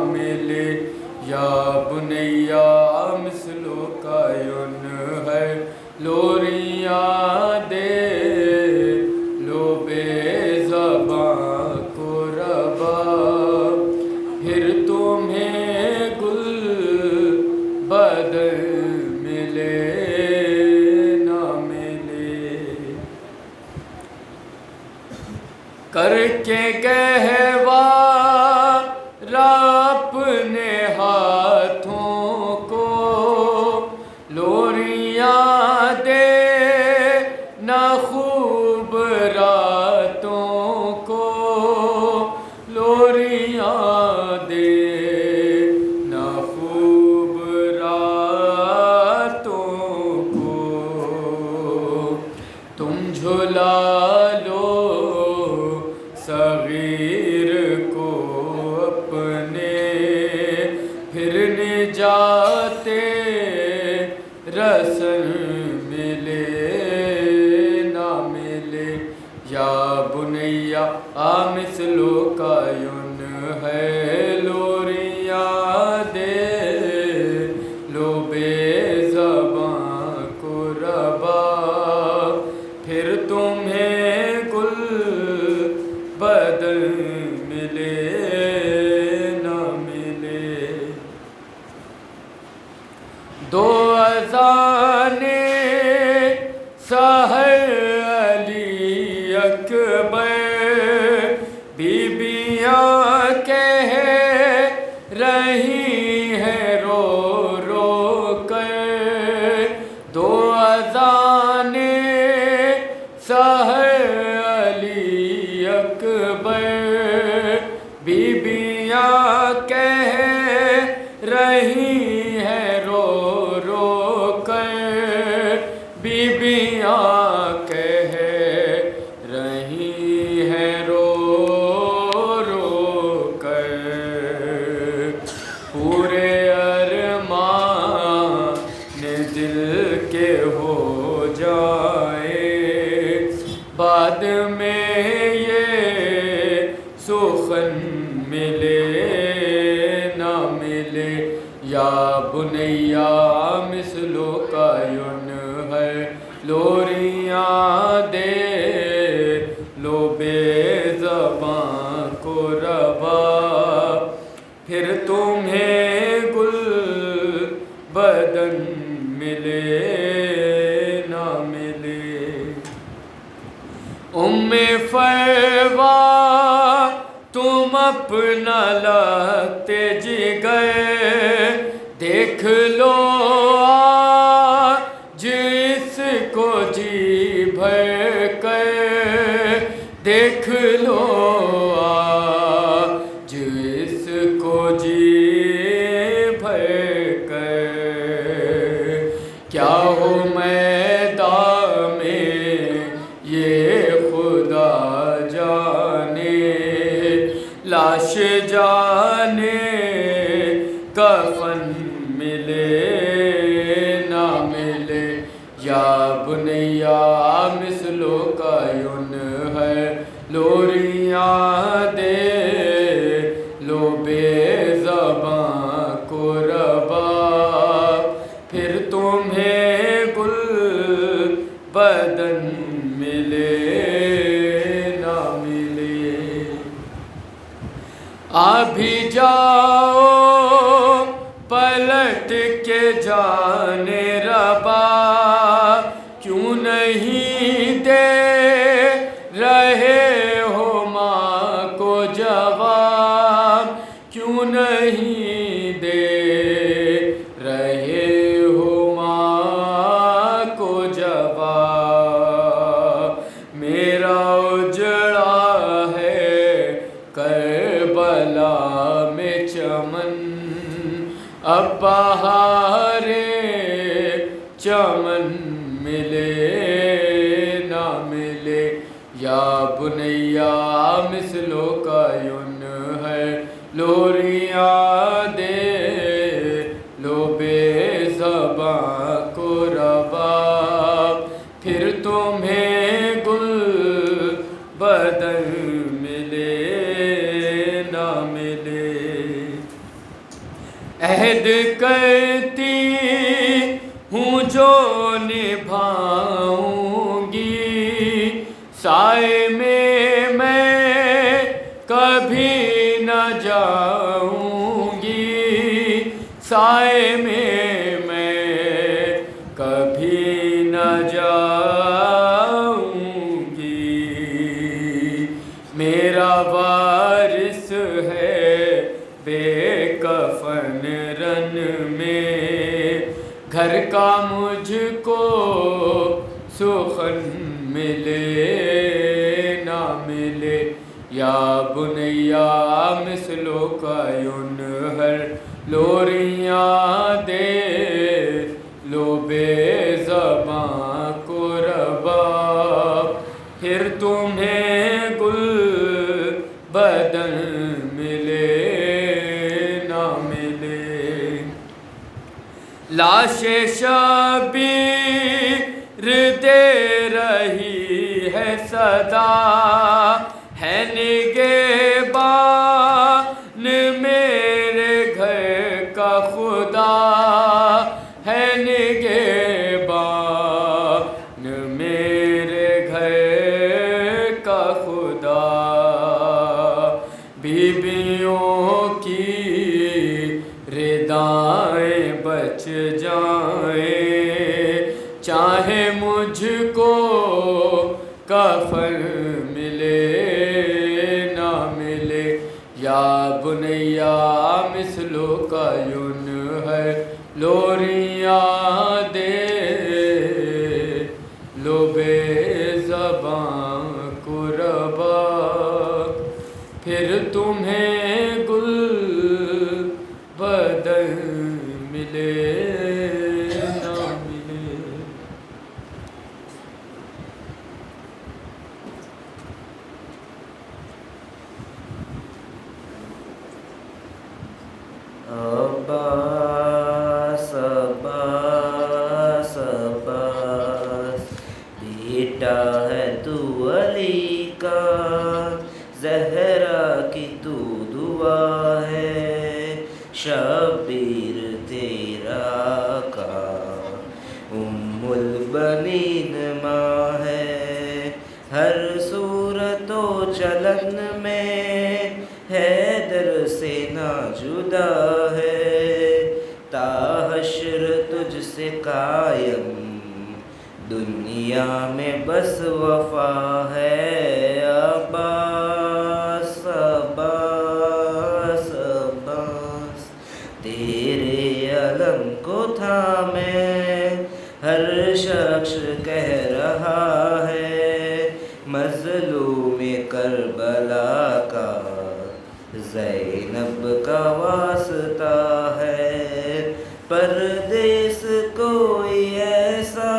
ملے یا بنیا مثلو کا یون ہے لوریاں دے لو بے زباں کو ربا پھر تمہیں گل بدل ملے نہ ملے کر کے گہوارہ اپنے ہاتھوں کو لوریاں دے نہ خوب راتوں کو لوریاں دے نہ خوب راتوں کو تم جھلا لو صغیر کو اپنے پھر نجات رسل ملے نہ ملے یا بنیا مثلو کا یون ہے لوریاں دے لو بے زباں کو ربا پھر تمہیں گل بدل ملے نہ ملے دو اذانیں سحر علی اکبر بیبیاں کہہ رہی ہیں رو رو کر دو اذانیں سحر علی اکبر بیبیاں کہہ رہی ہیں رو رو کر بیبیاں کہہ رہی ہیں رو رو کر پورے ارمان دل کے ہو جائے بعد میں یہ سخن ملے نہ ملے یا بنیا مثلو کا یون ہے لوریاں دے لو بے زباں کو ربا پھر تمہیں گل بدن ملے نہ ملے فروا تم اپنا لگتے جگر دیکھ لو آج اس کو جی بھر کر دیکھ لو آج اس کو جی بھر کر کیا ہو میدان میں یہ خدا جانے لاش جانے کفن ملے نہ ملے یا بنیا مثلو کا یون ہے لوریاں دے لو بے زباں کو ربا پھر تمہیں گل بدن ملے نہ ملے ابھی جاؤ پلٹ کے جانے ربا کیوں نہیں دے رہے ہو ماں کو جواب کیوں نہیں دے رہے ہو ماں کو جواب میرا اجڑا ہے کربلا میں چمن اب بہار چمن ملے نہ ملے یا بنیا مثلو کا یون ہے لوریاں دے لو بے زباں کو ربا پھر تمہیں گل بدل ملے نہ ملے عہد کرتی ہوں جو نبھاؤں گی، سائے میں کبھی نہ جاؤں گی، سائے میں کبھی نہ جاؤں گی۔ میرا وارث ہے بے کفن رن میں، گھر کا مجھ کو سخن ملے نہ ملے، یا بنیا مثلو کا ینہر، لوریاں دے لو بے زباں کو رباب، پھر تمہیں گل بدن ملے نہ ملے۔ لاش شبیر دے رہی ہے صدا، ہے نگہبان میرے گھر کا خدا، ہے نگہبان میرے گھر کا خدا۔ بیویوں کی ردائیں بچ جائیں، چاہے مجھ کو کفن ملے نہ ملے، یا بنیا مثلو کا ینہر، لوریاں دے لو بے زباں کو رباب، پھر تمہیں گل بدن ملے نہ ملے۔ عباس عباس عباس، بیٹا ہے تو علی کا، زہرا کی تو دعا ہے، شبیر تیرا کا ام البنین ماں ہے، ہر صورت و چلن میں حیدر سے نہ جدا ہے، تا حشر تجھ سے قائم دنیا میں بس وفا ہے، عباس عباس عباس، تیرے علم کو تھامے ہر شخص کہہ رہا ہے، مظلوم کربلا کا زینب کا واسطہ ہے، پردیس کوئی ایسا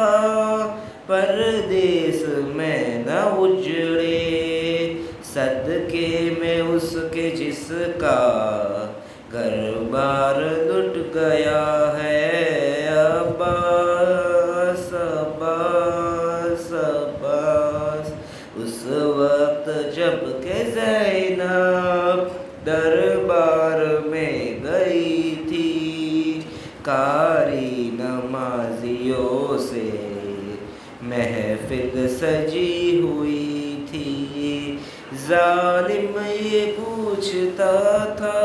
پردیس میں نہ اجڑے، صدقے میں اس کے جس کا گھر بار لٹ گیا ہے، عباس عباس عباس، اس وقت جب کہ زینب دربار میں گئی تھی، قاری نمازیوں سے محفل سجی ہوئی تھی، ظالم یہ پوچھتا تھا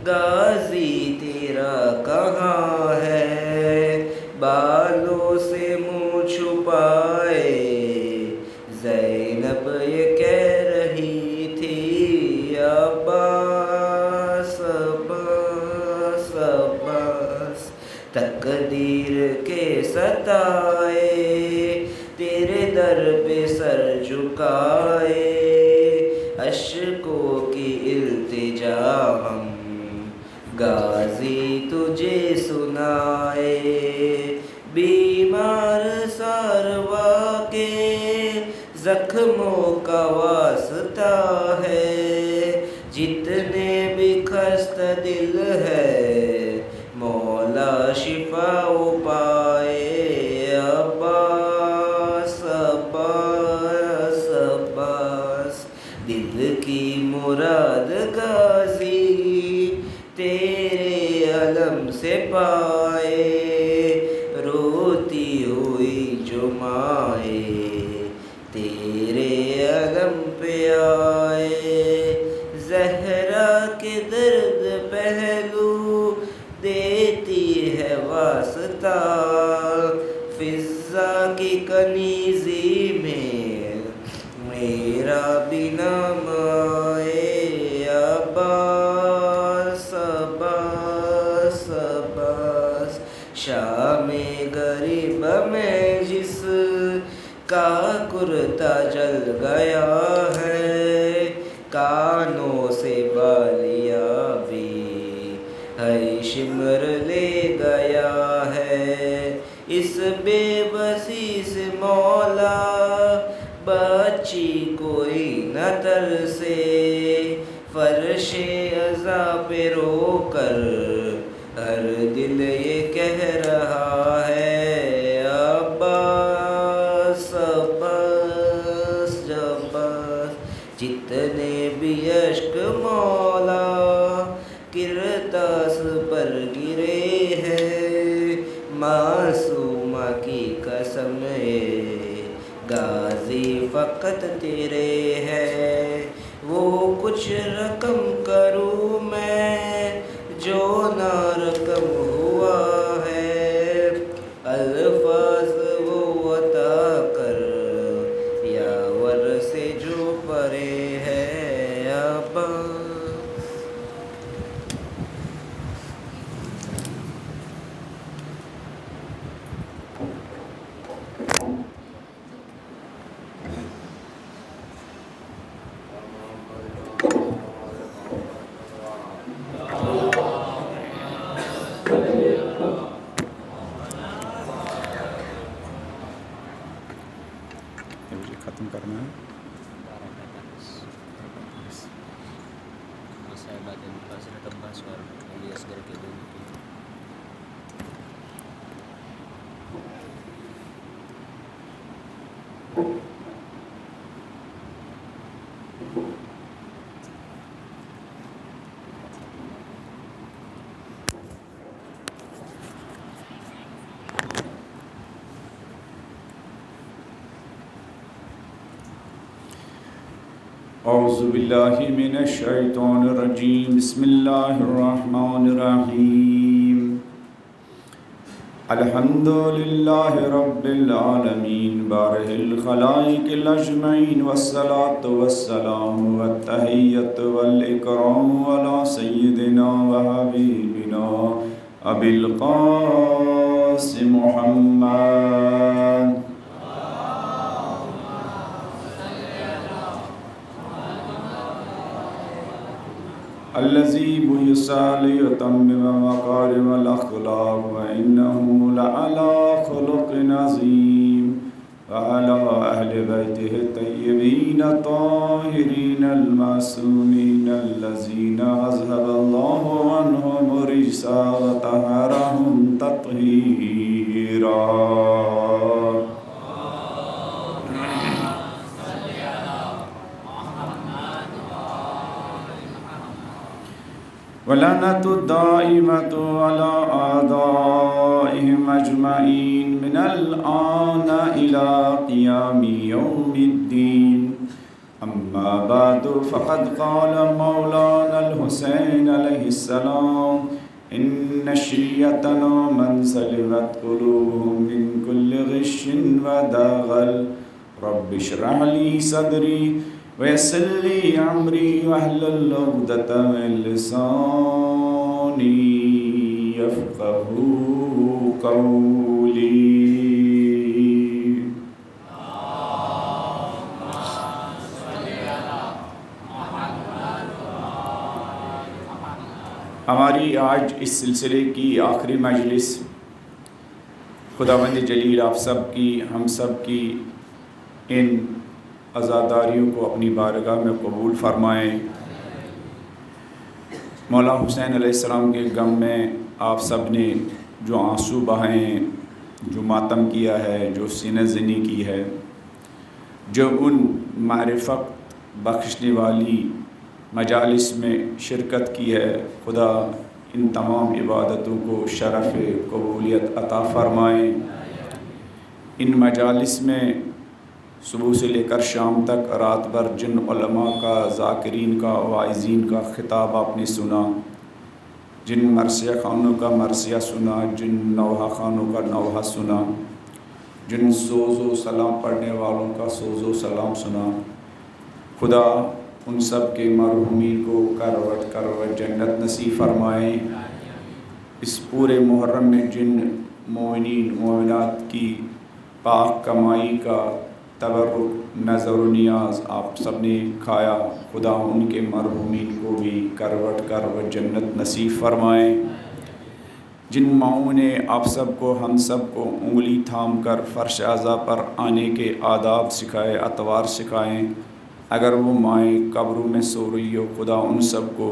غازی تیرا کہاں ہے، بالوں سے منہ چھپائے زینب یہ کہہ رہی تھی، عباس عباس عباس، تقدیر کے ستائے تیرے در پہ سر جھکائے، اشکوں کی التجا ہم غازی تجھے سنائے، بیمار ساروا کے زخموں کا واسطہ ہے، جتنے بھی خستہ دل ہے مولا شفا پائے، عباس عباس عباس، دل کی مراد غازی تیرے علم سے پائے روتی ہوئی جو مائیں تیرے علم پہ آئے، زہرا کے درد پہلو دیتی ہے واسطہ، فضا کی کنیزی میں میرا بھی نام آئے، عباس عباس عباس۔ شام غریب میں جس کا کرتا جل گیا ہے، کانوں سے بالیاں بھی ہے شمر لے گیا ہے، اس بے بسی سے مولا بچی کوئی نہ ترسے، فرش عزا پہ رو کر ہر دل یہ کہہ رہا ہے، عباس عباس عباس۔ جتنے بھی اشک مولا کرتاس پر گرے ہیں، معصومہ کی قسم غازی فقط تیرے ہے، وہ کچھ رقم کروں میں جو نہ رقم ہوا ہے، الفاظ وہ عطا کر یا ور سے جو پرے ہے، عباس۔ ختم کرنا ہے۔ اعوذ باللہ من الشیطان الرجیم، بسم اللہ الرحمن الرحیم، الحمد للہ رب العالمین بارئ الخلائق الاجمعین، والصلاة والسلام والتحیۃ والاکرام علی سیدنا وحبیبنا ابی القاسم محمد الذي بعث ليتمم مكارم الأخلاق وإنه لعلى خلق عظيم، وعلى أهل بيته الطيبين الطاهرين المعصومين الذين أذهب الله عنهم الرجس وطهرهم تطهيرا۔ ولعنة الدائمة على أعدائهم أجمعين من الآن إلى قيام يوم الدين، أما بعد فقد قال مولانا الحسين عليه السلام: إن شيعتنا من سلمت قلوبهم من كل غش ودغل، رب اشرح لي صدري ويسر لي أمري واحلل عقدة من لساني يفقهوا قولي۔ ہماری آج اس سلسلے کی آخری مجلس خداوند جلیل آپ سب کی، ہم سب کی ان عزاداریوں کو اپنی بارگاہ میں قبول فرمائیں۔ مولا حسین علیہ السلام کے غم میں آپ سب نے جو آنسو بہائیں، جو ماتم کیا ہے، جو سینہ زنی کی ہے، جو ان معرفت بخشنے والی مجالس میں شرکت کی ہے، خدا ان تمام عبادتوں کو شرف قبولیت عطا فرمائیں۔ ان مجالس میں صبح سے لے کر شام تک رات بھر جن علماء کا، ذاکرین کا، واعظین کا خطاب آپ نے سنا، جن مرثیہ خانوں کا مرثیہ سنا، جن نوحہ خانوں کا نوحہ سنا، جن سوز و سلام پڑھنے والوں کا سوز و سلام سنا، خدا ان سب کے مرحومین کو کروٹ جنت نصیب فرمائیں۔ اس پورے محرم میں جن مومنین مومنات کی پاک کمائی کا تبرک نظر و نیاز آپ سب نے کھایا، خدا ان کے مرحومین کو بھی کروٹ جنت نصیب فرمائیں۔ جن ماؤں نے آپ سب کو، ہم سب کو انگلی تھام کر فرش اعضا پر آنے کے آداب سکھائے، اطوار سکھائیں، اگر وہ مائیں قبروں میں سو رہی ہو، خدا ان سب کو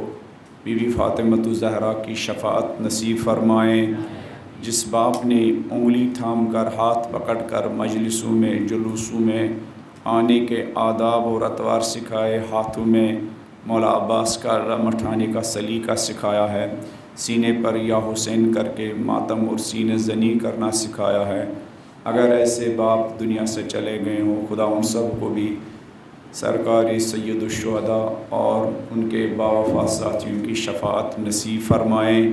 بی بی فاطمۃ الزہرا کی شفاعت نصیب فرمائیں۔ جس باپ نے انگلی تھام کر، ہاتھ پکڑ کر مجلسوں میں، جلوسوں میں آنے کے آداب اور اطوار سکھائے، ہاتھوں میں مولا عباس کا رم اٹھانے کا سلیقہ سکھایا ہے، سینے پر یا حسین کر کے ماتم اور سینہ زنی کرنا سکھایا ہے، اگر ایسے باپ دنیا سے چلے گئے ہوں، خدا ان سب کو بھی سرکار سید الشہداء اور ان کے باوفا ساتھیوں کی شفاعت نصیب فرمائیں۔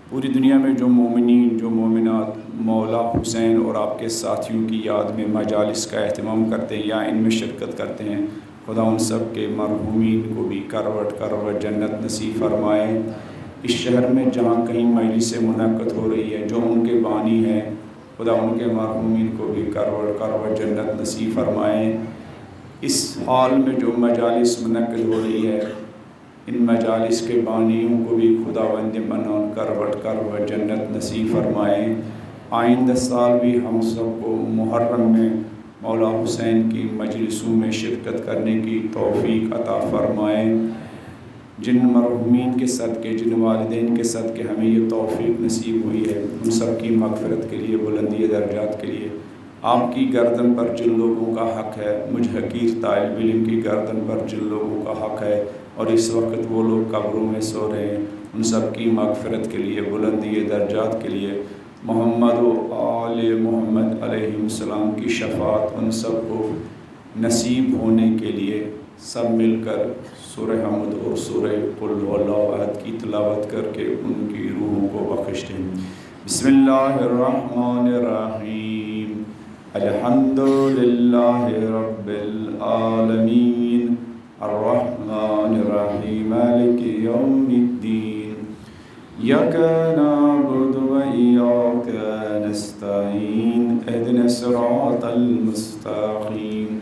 پوری دنیا میں جو مومنین، جو مومنات مولا حسین اور آپ کے ساتھیوں کی یاد میں مجالس کا اہتمام کرتے ہیں یا ان میں شرکت کرتے ہیں، خدا ان سب کے مرحومین کو بھی کروٹ جنت نصیب فرمائے۔ اس شہر میں جہاں کہیں مجلس منعقد ہو رہی ہے، جو ان کے بانی ہیں، خدا ان کے مرحومین کو بھی کروٹ جنت نصیب فرمائیں۔ اس حال میں جو مجالس منعقد ہو رہی ہے، ان مجالس کے بانیوں کو بھی خداوند منان کروٹ جنت نصیب فرمائیں۔ آئندہ سال بھی ہم سب کو محرم میں مولا حسین کی مجلسوں میں شرکت کرنے کی توفیق عطا فرمائیں۔ جن مرحومین کے صدقے، جن والدین کے صدقے ہمیں یہ توفیق نصیب ہوئی ہے، ان سب کی مغفرت کے لیے، بلندی درجات کے لیے آپ کی گردن پر جن لوگوں کا حق ہے، مجھ حقیر طالب علم کی گردن پر جن لوگوں کا حق ہے اور اس وقت وہ لوگ قبروں میں سو رہے ہیں، ان سب کی مغفرت کے لیے، بلندی درجات کے لیے، محمد و آل محمد علیہ السلام کی شفاعت ان سب کو نصیب ہونے کے لیے سب مل کر سورہ حمد اور سورہ قل هو اللہ احد کی تلاوت کر کے ان کی روحوں کو بخش دیں۔ بسم اللہ الرحمن الرحیم، الحمد للہ رب العالمین، الرحمن الرحیم، مالک یوم الدین، ایاک نعبد و ایاک نستعین، اہدنا الصراط المستقیم،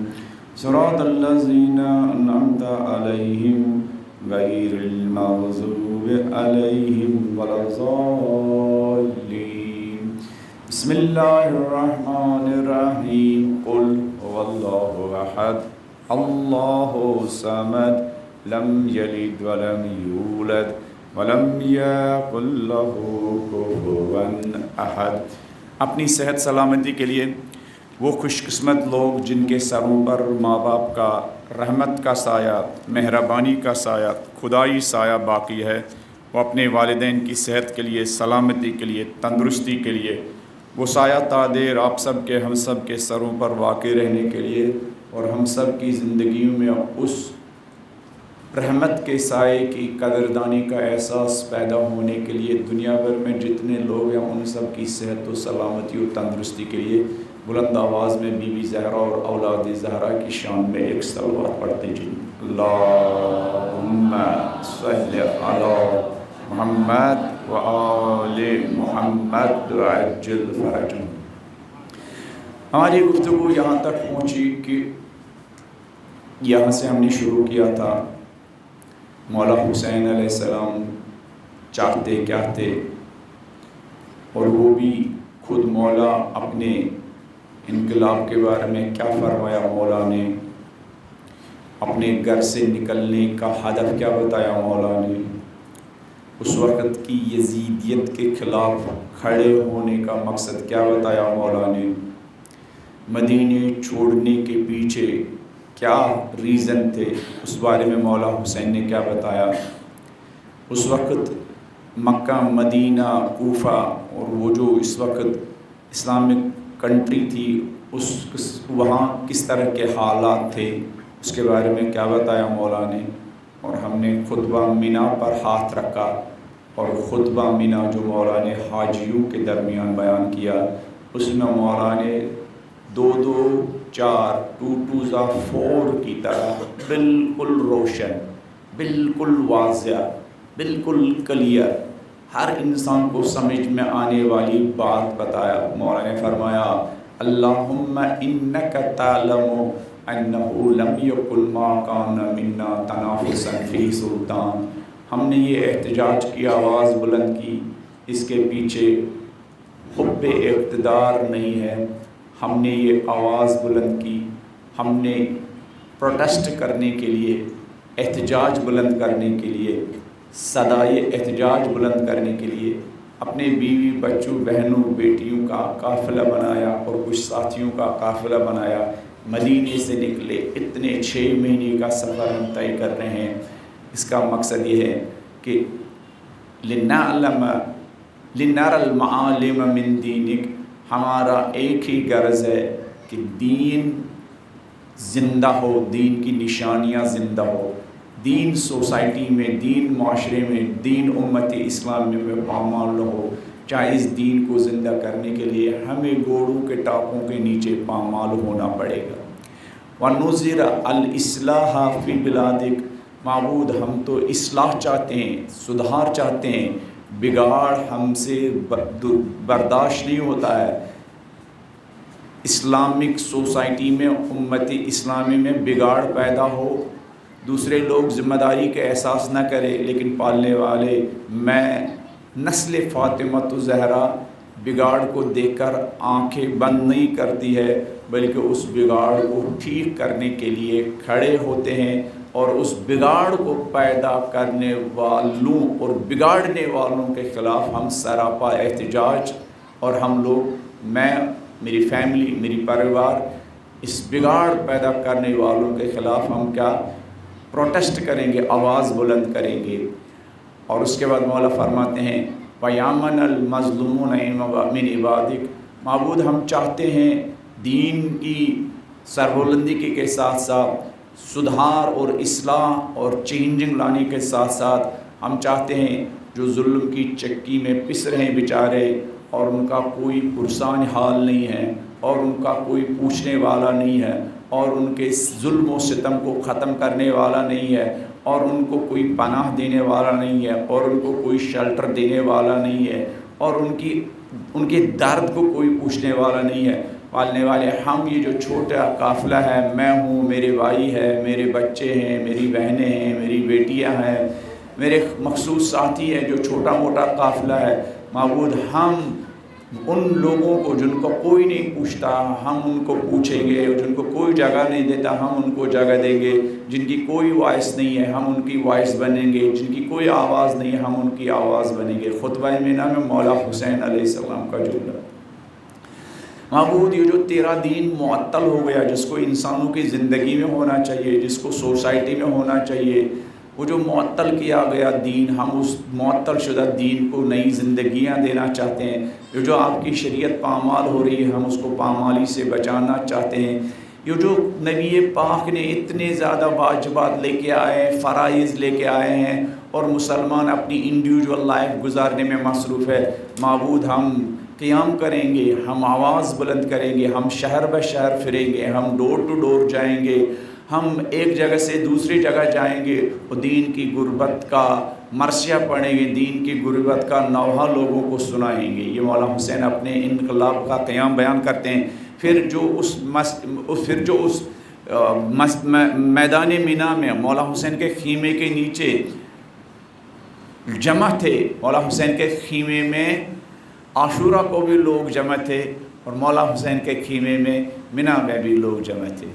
صراط الذین انعمت علیہم غیر المغضوب علیہم ولا الضالین۔ بسم اللہ الرحمن الرحیم، قل هو اللہ احد، اللہ الصمد، لم یلد ولم یولد ولم یکن لہ کفوا احد۔ اپنی صحت سلامتی کے لیے وہ خوش قسمت لوگ جن کے سروں پر ماں باپ کا رحمت کا سایہ، مہربانی کا سایہ، خدائی سایہ باقی ہے، وہ اپنے والدین کی صحت کے لیے، سلامتی کے لیے، تندرستی کے لیے وہ سایہ تا دیر آپ سب کے، ہم سب کے سروں پر واقع رہنے کے لیے اور ہم سب کی زندگیوں میں اس رحمت کے سائے کی قدردانی کا احساس پیدا ہونے کے لیے دنیا بھر میں جتنے لوگ ہیں ان سب کی صحت و سلامتی و تندرستی کے لیے بلند آواز میں بی بی زہرا اور اولاد زہرا کی شان میں ایک صلوات پڑھتے جی۔ اللہم صلی علی محمد و آل محمد وعجل فرجہم۔ ہماری گفتگو یہاں تک پہنچی کہ یہاں سے ہم نے شروع کیا تھا مولا حسین علیہ السلام چاہتے کیا تھے، اور وہ بھی خود مولا اپنے انقلاب کے بارے میں کیا فرمایا، مولا نے اپنے گھر سے نکلنے کا ہدف کیا بتایا، مولا نے اس وقت کی یزیدیت کے خلاف کھڑے ہونے کا مقصد کیا بتایا، مولا نے مدینے چھوڑنے کے پیچھے کیا ریزن تھے، اس بارے میں مولا حسین نے کیا بتایا۔ اس وقت مکہ، مدینہ، کوفہ اور وہ جو اس وقت اسلامک کنٹری تھی وہاں کس طرح کے حالات تھے اس کے بارے میں کیا بتایا مولا نے. اور ہم نے خطبہ مینا پر ہاتھ رکھا، اور خطبہ مینا جو مولا نے حاجیوں کے درمیان بیان کیا اس میں مولا نے 2 2 4 2 2 4 کی طرح بالکل روشن، بالکل واضح، بالکل کلیئر، ہر انسان کو سمجھ میں آنے والی بات بتایا. مولا نے فرمایا اللہم انک تعلم انہ لم یکن ما کان منا تنافسا فی سلطان. ہم نے یہ احتجاج کی آواز بلند کی، اس کے پیچھے حب اقتدار نہیں ہے. ہم نے یہ آواز بلند کی، ہم نے پروٹیسٹ کرنے کے لیے، احتجاج بلند کرنے کے لیے، صدائے احتجاج بلند کرنے کے لیے اپنے بیوی بچوں بہنوں بیٹیوں کا قافلہ بنایا اور کچھ ساتھیوں کا قافلہ بنایا. مدینے سے نکلے، اتنے 6 مہینے کا سفر ہم طے کر رہے ہیں. اس کا مقصد یہ ہے کہ لنر المعالم من دینک، ہمارا ایک ہی غرض ہے کہ دین زندہ ہو، دین کی نشانیاں زندہ ہو، دین سوسائٹی میں، دین معاشرے میں، دین امت اسلامی میں پامال ہو. چاہے اس دین کو زندہ کرنے کے لیے ہمیں گھوڑوں کے ٹاپوں کے نیچے پامال ہونا پڑے گا. وَنُظِرَ الْإِصْلَاحَ فِي بِلَادِكَ، معبود ہم تو اصلاح چاہتے ہیں، سدھار چاہتے ہیں، بگاڑ ہم سے برداشت نہیں ہوتا ہے. اسلامک سوسائٹی میں، امت اسلامی میں بگاڑ پیدا ہو، دوسرے لوگ ذمہ داری کا احساس نہ کرے، لیکن پالنے والے میں نسل فاطمۃ الزہرا بگاڑ کو دیکھ کر آنکھیں بند نہیں کرتی ہے، بلکہ اس بگاڑ کو ٹھیک کرنے کے لیے کھڑے ہوتے ہیں. اور اس بگاڑ کو پیدا کرنے والوں اور بگاڑنے والوں کے خلاف ہم سراپا احتجاج، اور ہم لوگ، میں، میری فیملی، میری پریوار، اس بگاڑ پیدا کرنے والوں کے خلاف ہم کیا پروٹیسٹ کریں گے، آواز بلند کریں گے. اور اس کے بعد مولا فرماتے ہیں وَيَامَنَ الْمَظْلُومُونَ مِنْ عِبَادِكَ، معبود ہم چاہتے ہیں دین کی سربلندی کے ساتھ ساتھ سدھار اور اصلاح اور چینجنگ لانے کے ساتھ ساتھ ہم چاہتے ہیں جو ظلم کی چکی میں پس رہے ہیں بیچارے، اور ان کا کوئی پرسان حال نہیں ہے، اور ان کا کوئی پوچھنے والا نہیں ہے، اور ان کے ظلم و ستم کو ختم کرنے والا نہیں ہے، اور ان کو کوئی پناہ دینے والا نہیں ہے، اور ان کو کوئی شیلٹر دینے والا نہیں ہے، اور ان کے درد کو کوئی پوچھنے والا نہیں ہے. پالنے والے ہم یہ جو چھوٹا قافلہ ہے، میں ہوں، میرے بھائی ہے، میرے بچے ہیں، میری بہنیں ہیں، میری بیٹیاں ہیں، میرے مخصوص ساتھی ہیں، جو چھوٹا موٹا قافلہ ہے، معبود ہم ان لوگوں کو جن کو کوئی نہیں پوچھتا ہم ان کو پوچھیں گے، جن کو کوئی جگہ نہیں دیتا ہم ان کو جگہ دیں گے، جن کی کوئی وائس نہیں ہے ہم ان کی وائس بنیں گے، جن کی کوئی آواز نہیں ہے ہم ان کی آواز بنیں گے. خطبہ مینا میں مولا حسین علیہ السلام کا جملہ. معبود یہ جو تیرا دین معطل ہو گیا، جس کو انسانوں کی زندگی میں ہونا چاہیے، جس کو سوسائٹی میں ہونا چاہیے، وہ جو معطل کیا گیا دین، ہم اس معطل شدہ دین کو نئی زندگیاں دینا چاہتے ہیں. یہ جو آپ کی شریعت پامال ہو رہی ہے ہم اس کو پامالی سے بچانا چاہتے ہیں. یہ جو نبی پاک نے اتنے زیادہ واجبات لے کے آئے ہیں، فرائض لے کے آئے ہیں، اور مسلمان اپنی انڈیویجول لائف گزارنے میں مصروف ہے، معبود ہم قیام کریں گے، ہم آواز بلند کریں گے، ہم شہر بہ شہر پھریں گے، ہم ڈور ٹو ڈور جائیں گے، ہم ایک جگہ سے دوسری جگہ جائیں گے اور دین کی غربت کا مرثیہ پڑھیں گے، دین کی غربت کا نوحہ لوگوں کو سنائیں گے. یہ مولا حسین اپنے انقلاب کا قیام بیان کرتے ہیں. پھر جو اس میدان مینا میں مولا حسین کے خیمے کے نیچے جمع تھے، مولا حسین کے خیمے میں عاشورہ کو بھی لوگ جمع تھے، اور مولا حسین کے خیمے میں مینا میں بھی لوگ جمع تھے.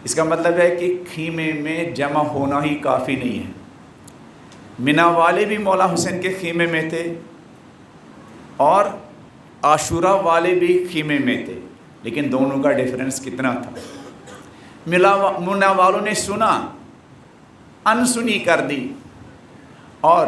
اس کا مطلب ہے کہ خیمے میں جمع ہونا ہی کافی نہیں ہے. مینا والے بھی مولا حسین کے خیمے میں تھے اور عاشورہ والے بھی خیمے میں تھے، لیکن دونوں کا ڈیفرنس کتنا تھا. مینا والوں نے سنا، انسنی کر دی، اور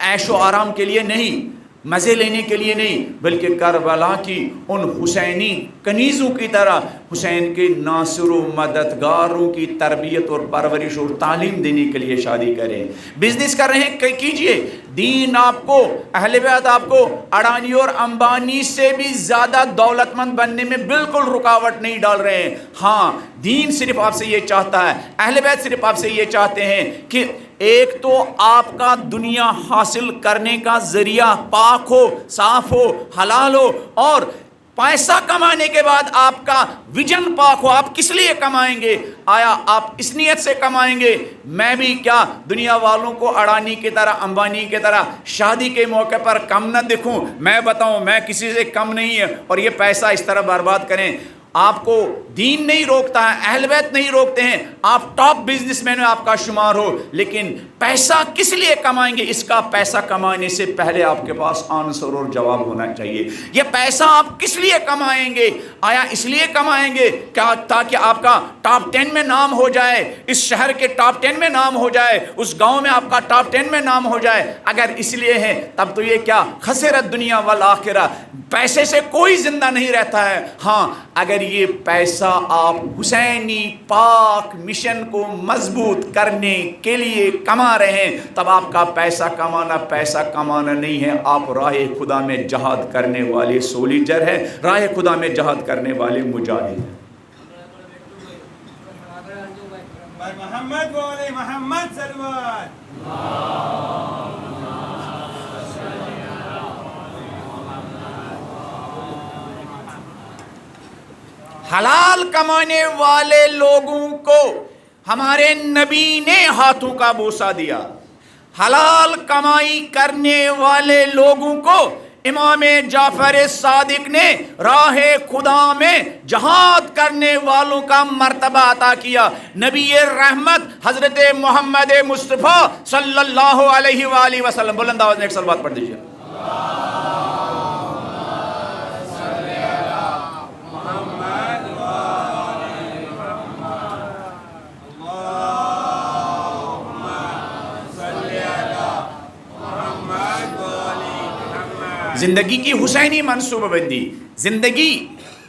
عیش و آرام کے لیے نہیں، مزے لینے کے لیے نہیں، بلکہ کربلا کی ان حسینی کنیزوں کی طرح حسین کے ناصر و مددگاروں کی تربیت اور پرورش اور تعلیم دینے کے لیے شادی کریں۔ بزنس کر رہے ہیں کیجئے، دین آپ کو، اہل بیت آپ کو اڈانی اور امبانی سے بھی زیادہ دولت مند بننے میں بالکل رکاوٹ نہیں ڈال رہے ہیں۔ ہاں، دین صرف آپ سے یہ چاہتا ہے، اہل بیت صرف آپ سے یہ چاہتے ہیں کہ ایک تو آپ کا دنیا حاصل کرنے کا ذریعہ پاک ہو، صاف ہو، حلال ہو، اور پیسہ کمانے کے بعد آپ کا ویژن پاک ہو۔ آپ کس لیے کمائیں گے؟ آیا آپ اس نیت سے کمائیں گے میں بھی کیا دنیا والوں کو اڈانی کی طرح، امبانی کی طرح شادی کے موقع پر کم نہ دکھوں؟ میں بتاؤں میں کسی سے کم نہیں ہے، اور یہ پیسہ اس طرح برباد کریں۔ آپ کو دین نہیں روکتا ہے، اہل بیت نہیں روکتے ہیں، آپ ٹاپ بزنس مین میں آپ کا شمار ہو، لیکن پیسہ کس لیے کمائیں گے؟ اس کا پیسہ کمانے سے پہلے آپ کے پاس آنسر اور جواب ہونا چاہیے۔ یہ پیسہ آپ کس لیے کمائیں گے؟ آیا اس لیے کمائیں گے کیا تاکہ آپ کا ٹاپ 10 میں نام ہو جائے، اس شہر کے ٹاپ 10 میں نام ہو جائے، اس گاؤں میں آپ کا ٹاپ 10 میں نام ہو جائے؟ اگر اس لیے ہے تب تو یہ کیا خسرت دنیا والآخرہ، پیسے سے کوئی زندہ نہیں رہتا ہے۔ ہاں، اگر یہ پیسہ آپ حسینی پاک مشن کو مضبوط کرنے کے لیے کما رہے ہیں، تب آپ کا پیسہ کمانا نہیں ہے، آپ راہ خدا میں جہاد کرنے والے سولیجر ہیں، راہ خدا میں جہاد کرنے والے مجاہد ہیں۔ محمد بولے، محمد سلمان۔ حلال کمانے والے لوگوں کو ہمارے نبی نے ہاتھوں کا بوسہ دیا، حلال کمائی کرنے والے لوگوں کو امام جعفر صادق نے راہ خدا میں جہاد کرنے والوں کا مرتبہ عطا کیا۔ نبی رحمت حضرت محمد مصطفیٰ صلی اللہ علیہ وآلہ وسلم، بلند آواز میں ایک صلوات پڑھ دیجیے۔ زندگی کی حسینی منصوبہ بندی، زندگی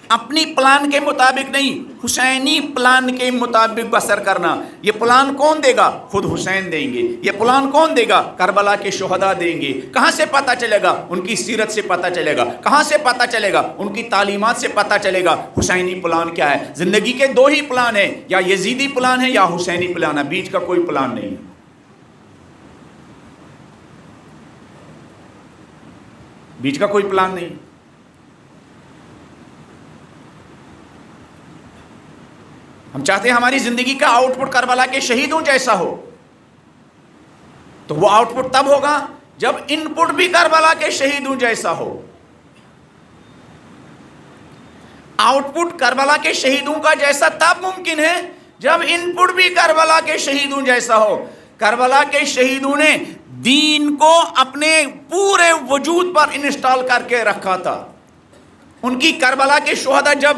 اپنی پلان کے مطابق نہیں، حسینی پلان کے مطابق بسر کرنا۔ یہ پلان کون دے گا؟ خود حسین دیں گے۔ یہ پلان کون دے گا؟ کربلا کے شہداء دیں گے۔ کہاں سے پتہ چلے گا؟ ان کی سیرت سے پتہ چلے گا۔ کہاں سے پتہ چلے گا؟ ان کی تعلیمات سے پتہ چلے گا حسینی پلان کیا ہے۔ زندگی کے دو ہی پلان ہیں، یا یزیدی پلان ہے یا حسینی پلان ہے، بیچ کا کوئی پلان نہیں ہے۔ بیچ کا کوئی پلان نہیں۔ ہم چاہتے ہیں ہماری زندگی کا آؤٹ پٹ کربلا کے شہیدوں جیسا ہو، تو وہ آؤٹ پٹ تب ہوگا جب ان پٹ بھی کربلا کے شہیدوں جیسا ہو۔ آؤٹ پٹ کربلا کے شہیدوں کا جیسا تب ممکن ہے جب ان پٹ بھی کربلا کے شہیدوں جیسا ہو۔ کربلا کے شہیدوں نے دین کو اپنے پورے وجود پر انسٹال کر کے رکھا تھا۔ ان کی کربلا کے شہداء جب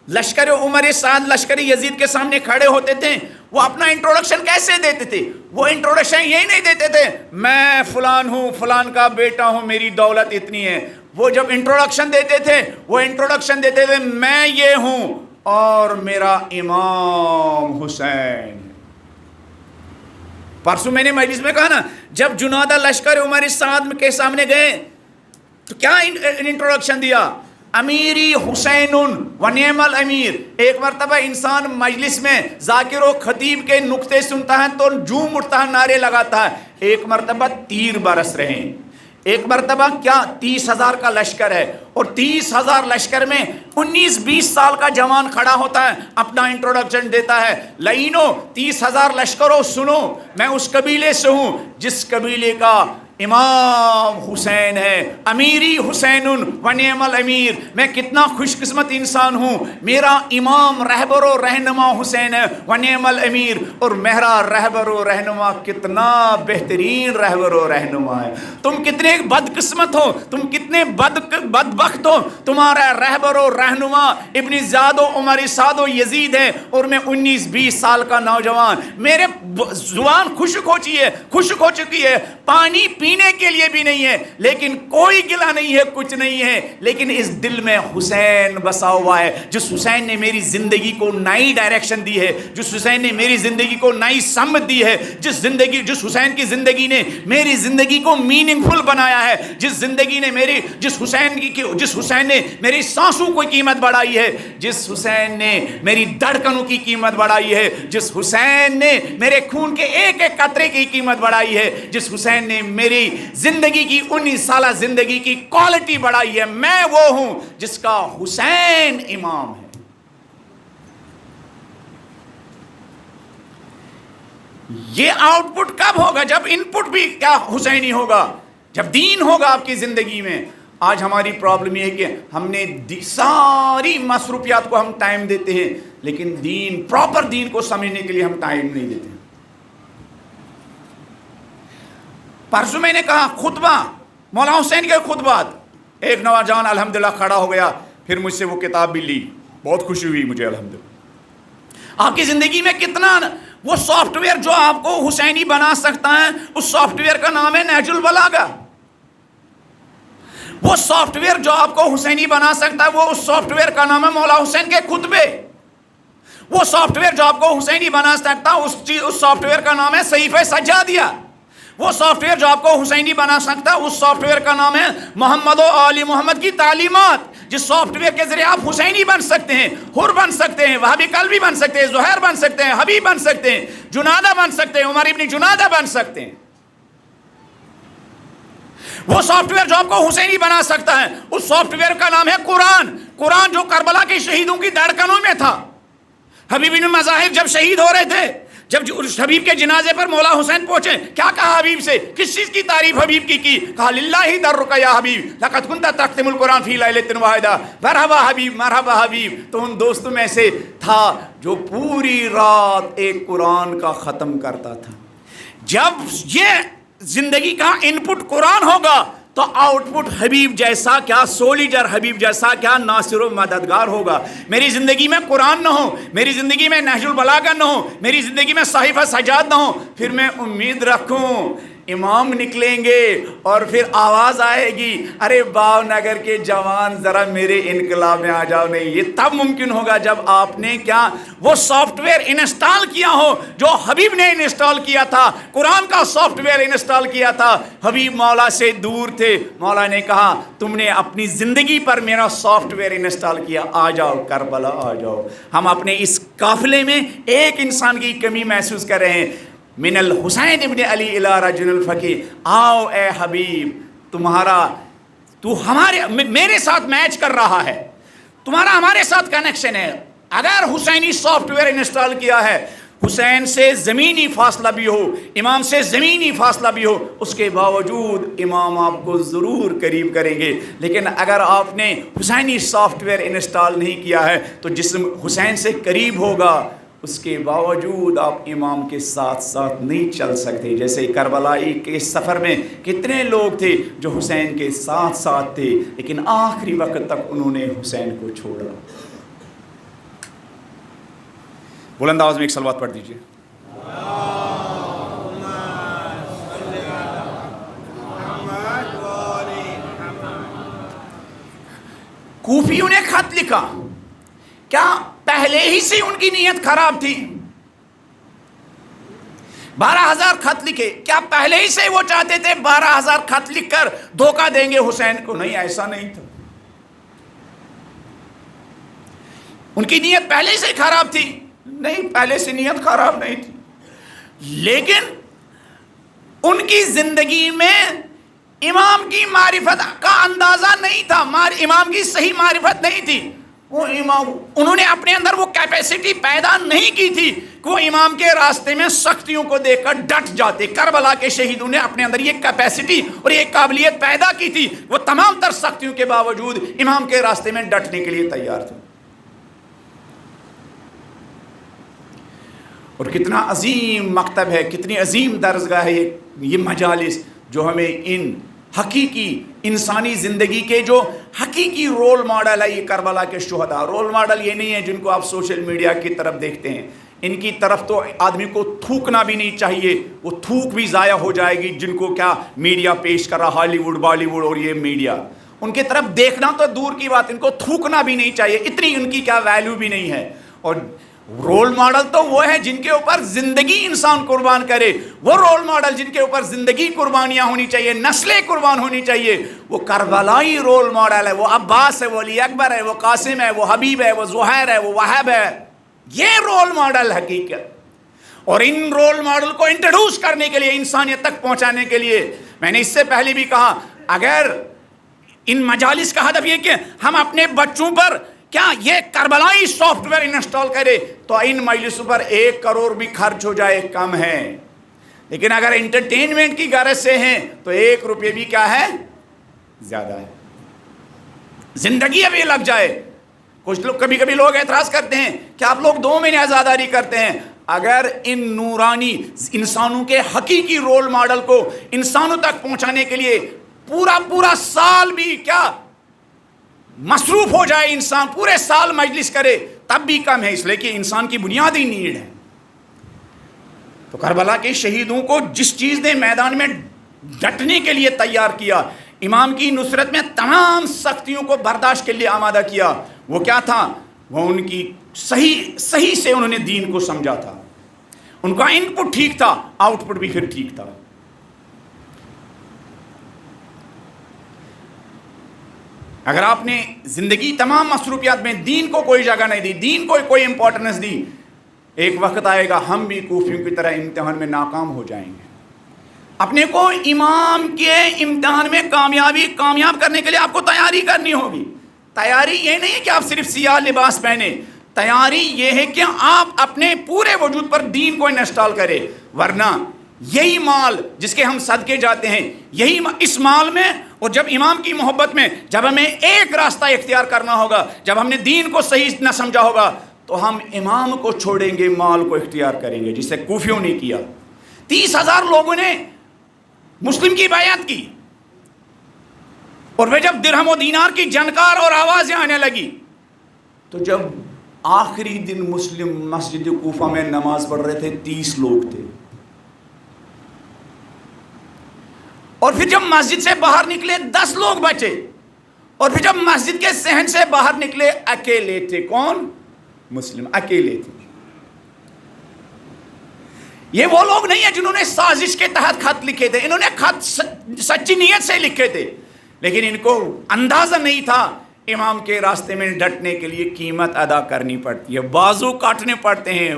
لشکر عمر سعد، لشکر یزید کے سامنے کھڑے ہوتے تھے، وہ اپنا انٹروڈکشن کیسے دیتے تھے؟ وہ انٹروڈکشن یہی نہیں دیتے تھے میں فلان ہوں، فلان کا بیٹا ہوں، میری دولت اتنی ہے۔ وہ جب انٹروڈکشن دیتے تھے، وہ انٹروڈکشن دیتے تھے میں یہ ہوں اور میرا امام حسین۔ پرسوں میں نے مجلس میں کہا نا، جب جنادہ لشکر عمر سعد کے سامنے گئے تو کیا انٹروڈکشن دیا؟ امیری حسین و نعم الامیر۔ ایک مرتبہ انسان مجلس میں ذاکر و خطیب کے نکتے سنتا ہے تو جھوم اٹھتا ہے، نعرے لگاتا ہے۔ ایک مرتبہ تیر برس رہے ہیں، ایک مرتبہ کیا 30,000 کا لشکر ہے، اور 30,000 لشکر میں 19-20 سال کا جوان کھڑا ہوتا ہے، اپنا انٹروڈکشن دیتا ہے۔ لائنو 30,000 لشکروں سنو، میں اس قبیلے سے ہوں جس قبیلے کا امام حسین ہے، امیری حسین و نعم الامیر۔ میں کتنا خوش قسمت انسان ہوں، میرا امام رہبر و رہنما حسین ہے و نعم الامیر، اور میرا رہبر و رہنما کتنا بہترین رہبر و رہنما ہے۔ تم کتنے بد قسمت ہو، تم کتنے بدبخت ہو، تمہارا رہبر و رہنما ابن زیاد و عمر سعد و یزید ہے، اور میں 19-20 سال کا نوجوان۔ میرے زبان خشک ہو چکی ہے، پانی پینے کے لیے بھی نہیں ہے، لیکن کوئی گلہ نہیں ہے، کچھ نہیں ہے، لیکن اس دل میں حسین بسا ہوا ہے. جس حسین نے میری زندگی کو نئی ڈائریکشن دی ہے، جس حسین نے میری زندگی کو نئی سمت دی ہے، جس حسین کی زندگی نے میری زندگی کو میننگ فل بنایا ہے، جس حسین نے میری سانسوں کی قیمت بڑھائی ہے، جس حسین نے میری دھڑکنوں کی قیمت بڑھائی ہے، جس حسین نے میرے خون کے ایک ایک قطرے کی قیمت بڑھائی ہے، جس حسین نے میری زندگی کی 19 سالہ زندگی کی کوالٹی بڑھائی ہے، میں وہ ہوں جس کا حسین امام ہے. یہ آؤٹ پٹ کب ہوگا؟ جب ان پٹ بھی کیا حسینی ہوگا، جب دین ہوگا آپ کی زندگی میں. آج ہماری پرابلم یہ ہے کہ ہم نے ساری مصروفیات کو ہم ٹائم دیتے ہیں، لیکن پراپر دین کو سمجھنے کے لیے ہم ٹائم نہیں دیتے. پرسوں میں نے کہا خطبہ، مولانا حسین کے خطبات، ایک نوجوان الحمدللہ کھڑا ہو گیا، پھر مجھ سے وہ کتاب بھی لی، بہت خوشی ہوئی مجھے الحمدللہ. آپ کی زندگی میں کتنا وہ سافٹ ویئر جو آپ کو حسینی بنا سکتا ہے، اس سافٹ ویئر کا نام ہے نہج البلاغہ. وہ سافٹ ویئر جو آپ کو حسینی بنا سکتا ہے، وہ اس سافٹ ویئر کا نام ہے مولا حسین کے خطبے. وہ سافٹ ویئر جو آپ کو حسینی بنا سکتا ہے، اس سافٹ ویئر کا نام ہے صحیفہ سجادیہ. وہ سافٹ ویئر جو آپ کو حسینی بنا سکتا ہے، اس سافٹ ویئر کا نام ہے محمد و آل محمد کی تعلیمات. جس سافٹ ویئر کے ذریعے آپ حسینی بن سکتے ہیں، حر بن سکتے ہیں، وہابی قلبی بن سکتے ہیں، زہیر بن سکتے ہیں، حبیب بن سکتے ہیں، جنادہ بن سکتے ہیں، عمر ابن جنادہ بن سکتے ہیں. وہ سافٹ ویئر جو آپ کو حسینی بنا سکتا ہے، اس سافٹ ویئر کا نام ہے قرآن. قرآن جو کربلا کے شہیدوں کی دھڑکنوں میں تھا. حبیب بن مظاہر جب شہید ہو رہے تھے، جب حبیب کے جنازے پر مولا حسین پہنچے، کیا کہا حبیب سے؟ کس چیز کی تعریف حبیب کی کہا للہ درک یا حبیب لقد کنت تختم القرآن فی لیلۃ واحدہ. مرحبا حبیب، مرحبا حبیب. تو ان دوستوں میں سے تھا جو پوری رات ایک قرآن کا ختم کرتا تھا. جب یہ زندگی کا ان پٹ قرآن ہوگا تو آؤٹ پٹ حبیب جیسا کیا سولیجر، حبیب جیسا کیا ناصر و مددگار ہوگا. میری زندگی میں قرآن نہ ہو، میری زندگی میں نہج البلاغہ نہ ہو، میری زندگی میں صحیفہ سجاد نہ ہو، پھر میں امید رکھوں امام نکلیں گے اور پھر آواز آئے گی، ارے باو نگر کے جوان ذرا میرے انقلاب میں آ جاؤ. نہیں، یہ تب ممکن ہوگا جب آپ نے کیا وہ سافٹ ویئر انسٹال کیا ہو جو حبیب نے انسٹال کیا تھا. قرآن کا سافٹ ویئر انسٹال کیا تھا. حبیب مولا سے دور تھے، مولا نے کہا تم نے اپنی زندگی پر میرا سافٹ ویئر انسٹال کیا، آ جاؤ کربلا آ جاؤ. ہم اپنے اس قافلے میں ایک انسان کی کمی محسوس کر رہے ہیں. من الحسین ابن علی الی رجل الفقی، آؤ اے حبیب، تو میرے ساتھ میچ کر رہا ہے، تمہارا ہمارے ساتھ کنیکشن ہے. اگر حسینی سافٹ ویئر انسٹال کیا ہے، حسین سے زمینی فاصلہ بھی ہو، امام سے زمینی فاصلہ بھی ہو، اس کے باوجود امام آپ کو ضرور قریب کریں گے. لیکن اگر آپ نے حسینی سافٹ ویئر انسٹال نہیں کیا ہے تو جسم حسین سے قریب ہوگا، اس کے باوجود آپ امام کے ساتھ ساتھ نہیں چل سکتے. جیسے کربلائی کے سفر میں کتنے لوگ تھے جو حسین کے ساتھ ساتھ تھے، لیکن آخری وقت تک انہوں نے حسین کو چھوڑا. بلند آواز میں ایک صلوات پڑھ دیجیے. کوفیوں نے خط لکھا، کیا پہلے ہی سے ان کی نیت خراب تھی؟ 12,000 خط لکھے، کیا پہلے ہی سے وہ چاہتے تھے 12,000 خط لکھ کر دھوکہ دیں گے حسین کو؟ نہیں، ایسا نہیں تھا. ان کی نیت پہلے سے خراب تھی؟ نہیں، پہلے سے نیت خراب نہیں تھی، لیکن ان کی زندگی میں امام کی معرفت کا اندازہ نہیں تھا، امام کی صحیح معرفت نہیں تھی. وہ امام، انہوں نے اپنے اندر وہ کیپیسٹی پیدا نہیں کی تھی کہ وہ امام کے راستے میں سختیوں کو دیکھ کر ڈٹ جاتے. کربلا کے شہیدوں نے اپنے اندر یہ کیپیسٹی اور یہ قابلیت پیدا کی تھی، وہ تمام تر سختیوں کے باوجود امام کے راستے میں ڈٹنے کے لیے تیار تھے. اور کتنا عظیم مکتب ہے، کتنی عظیم درسگاہ ہے یہ مجالس، جو ہمیں ان حقیقی انسانی زندگی کے جو حقیقی رول ماڈل ہے. یہ کربلا کے شہداء رول ماڈل یہ نہیں ہے جن کو آپ سوشل میڈیا کی طرف دیکھتے ہیں. ان کی طرف تو آدمی کو تھوکنا بھی نہیں چاہیے، وہ تھوک بھی ضائع ہو جائے گی جن کو کیا میڈیا پیش کر رہا، ہالی ووڈ بالی ووڈ اور یہ میڈیا، ان کی طرف دیکھنا تو دور کی بات، ان کو تھوکنا بھی نہیں چاہیے، اتنی ان کی کیا ویلیو بھی نہیں ہے۔ اور رول ماڈل تو وہ ہے جن کے اوپر زندگی انسان قربان کرے، وہ رول ماڈل جن کے اوپر زندگی قربانیاں ہونی چاہیے، نسلیں قربان ہونی چاہیے، وہ کربلائی رول ماڈل ہے، وہ عباس ہے، وہ علی اکبر ہے، وہ قاسم ہے، وہ حبیب ہے، وہ زہیر ہے، وہ وہب ہے، یہ رول ماڈل حقیقت۔ اور ان رول ماڈل کو انٹروڈیوس کرنے کے لیے، انسانیت تک پہنچانے کے لیے، میں نے اس سے پہلے بھی کہا، اگر ان مجالس کا ہدف یہ کہ ہم اپنے بچوں پر کیا یہ کربلائی سافٹ ویئر انسٹال کرے تو ان مجلسوں پر 1 کروڑ بھی خرچ ہو جائے کم ہے، لیکن اگر انٹرٹینمنٹ کی غرض سے ہیں تو 1 روپے بھی کیا ہے، زیادہ ہے، زندگی ابھی لگ جائے۔ کچھ لوگ کبھی لوگ اعتراض کرتے ہیں کہ آپ لوگ 2 مہینے عزاداری کرتے ہیں، اگر ان نورانی انسانوں کے حقیقی رول ماڈل کو انسانوں تک پہنچانے کے لیے پورا سال بھی کیا مصروف ہو جائے، انسان پورے سال مجلس کرے تب بھی کم ہے، اس لیے کہ انسان کی بنیادی نیڈ ہے۔ تو کربلا کے شہیدوں کو جس چیز نے میدان میں ڈٹنے کے لیے تیار کیا، امام کی نصرت میں تمام سختیوں کو برداشت کے لیے آمادہ کیا، وہ کیا تھا؟ وہ ان کی صحیح سے انہوں نے دین کو سمجھا تھا، ان کا ان پٹ ٹھیک تھا، آؤٹ پٹ بھی پھر ٹھیک تھا۔ اگر آپ نے زندگی تمام مصروفیات میں دین کو کوئی جگہ نہیں دی، دین کو کوئی امپورٹنس دی، ایک وقت آئے گا ہم بھی کوفیوں کی طرح امتحان میں ناکام ہو جائیں گے۔ اپنے کو امام کے امتحان میں کامیاب کرنے کے لیے آپ کو تیاری کرنی ہوگی۔ تیاری یہ نہیں ہے کہ آپ صرف سیاہ لباس پہنے، تیاری یہ ہے کہ آپ اپنے پورے وجود پر دین کو انسٹال کریں، ورنہ یہی مال جس کے ہم صدقے جاتے ہیں، یہی اس مال میں اور جب امام کی محبت میں جب ہمیں ایک راستہ اختیار کرنا ہوگا، جب ہم نے دین کو صحیح نہ سمجھا ہوگا تو ہم امام کو چھوڑیں گے، مال کو اختیار کریں گے، جسے کوفیوں نے کیا۔ 30,000 لوگوں نے مسلم کی بیعت کی، اور وہ جب درہم و دینار کی جنکار اور آوازیں آنے لگی تو جب آخری دن مسلم مسجد کوفہ میں نماز پڑھ رہے تھے 30 لوگ تھے، اور پھر جب مسجد سے باہر نکلے 10 لوگ بچے، اور پھر جب مسجد کے صحن سے باہر نکلے اکیلے تھے۔ کون؟ مسلم اکیلے تھے۔ یہ وہ لوگ نہیں ہیں جنہوں نے سازش کے تحت خط لکھے تھے، انہوں نے خط سچی نیت سے لکھے تھے، لیکن ان کو اندازہ نہیں تھا امام کے راستے میں ڈٹنے کے لیے قیمت ادا کرنی پڑتی ہے، بازو کاٹنے پڑتے ہیں،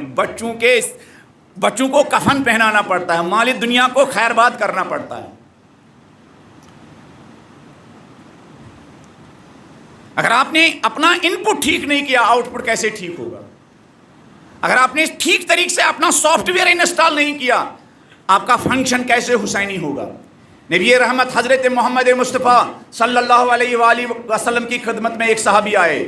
بچوں کو کفن پہنانا پڑتا ہے، مال دنیا کو خیرباد کرنا پڑتا ہے۔ اگر آپ نے اپنا ان پٹ ٹھیک نہیں کیا، آؤٹ پٹ کیسے ٹھیک ہوگا؟ اگر آپ نے ٹھیک طریقے سے اپنا سافٹ ویئر انسٹال نہیں کیا، آپ کا فنکشن کیسے حسینی ہوگا؟ نبی رحمت حضرت محمد مصطفیٰ صلی اللہ علیہ وآلہ وسلم کی خدمت میں ایک صحابی آئے،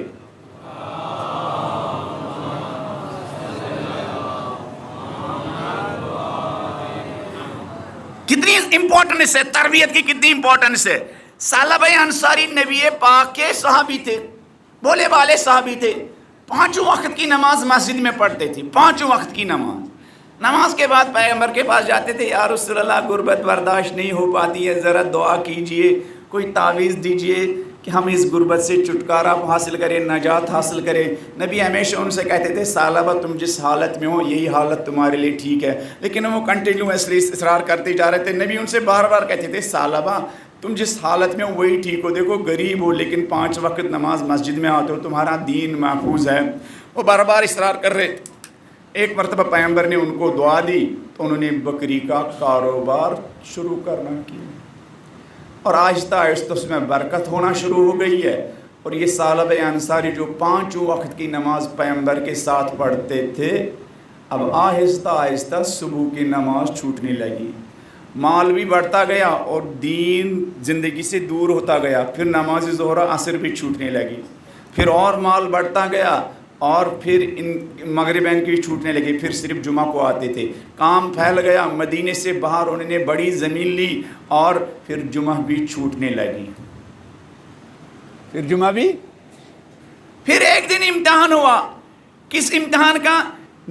کتنی امپورٹنس ہے تربیت کی، کتنی امپورٹنس ہے۔ ثعلبہ انصاری نبی پاک کے صحابی تھے، بولے والے صحابی تھے، 5 وقت کی نماز مسجد میں پڑھتے تھے، 5 وقت کی نماز کے بعد پیغمبر کے پاس جاتے تھے، یا رسول اللہ غربت برداشت نہیں ہو پاتی ہے، ذرا دعا کیجئے، کوئی تعویذ دیجئے کہ ہم اس غربت سے چھٹکارا حاصل کریں، نجات حاصل کریں۔ نبی ہمیشہ ان سے کہتے تھے ثعلبہ تم جس حالت میں ہو یہی حالت تمہارے لیے ٹھیک ہے، لیکن وہ کنٹینیوسلی اصرار کرتے جا رہے تھے۔ نبی ان سے بار بار کہتے تھے ثعلبہ تم جس حالت میں ہو وہی ٹھیک ہو، دیکھو غریب ہو لیکن 5 وقت نماز مسجد میں آتے ہو، تمہارا دین محفوظ ہے۔ وہ بار بار اصرار کر رہے۔ ایک مرتبہ پیغمبر نے ان کو دعا دی تو انہوں نے بکری کا کاروبار شروع کرنا کیا، اور آہستہ آہستہ اس میں برکت ہونا شروع ہو گئی ہے۔ اور یہ ثعلبہ انصاری جو 5 وقت کی نماز پیغمبر کے ساتھ پڑھتے تھے، اب آہستہ آہستہ صبح کی نماز چھوٹنے لگی، مال بھی بڑھتا گیا اور دین زندگی سے دور ہوتا گیا، پھر نماز ظہر عصر بھی چھوٹنے لگی، پھر اور مال بڑھتا گیا، اور پھر مغربین کی چھوٹنے لگی، پھر صرف جمعہ کو آتے تھے۔ کام پھیل گیا، مدینے سے باہر انہوں نے بڑی زمین لی اور پھر جمعہ بھی چھوٹنے لگی، پھر ایک دن امتحان ہوا۔ کس امتحان کا؟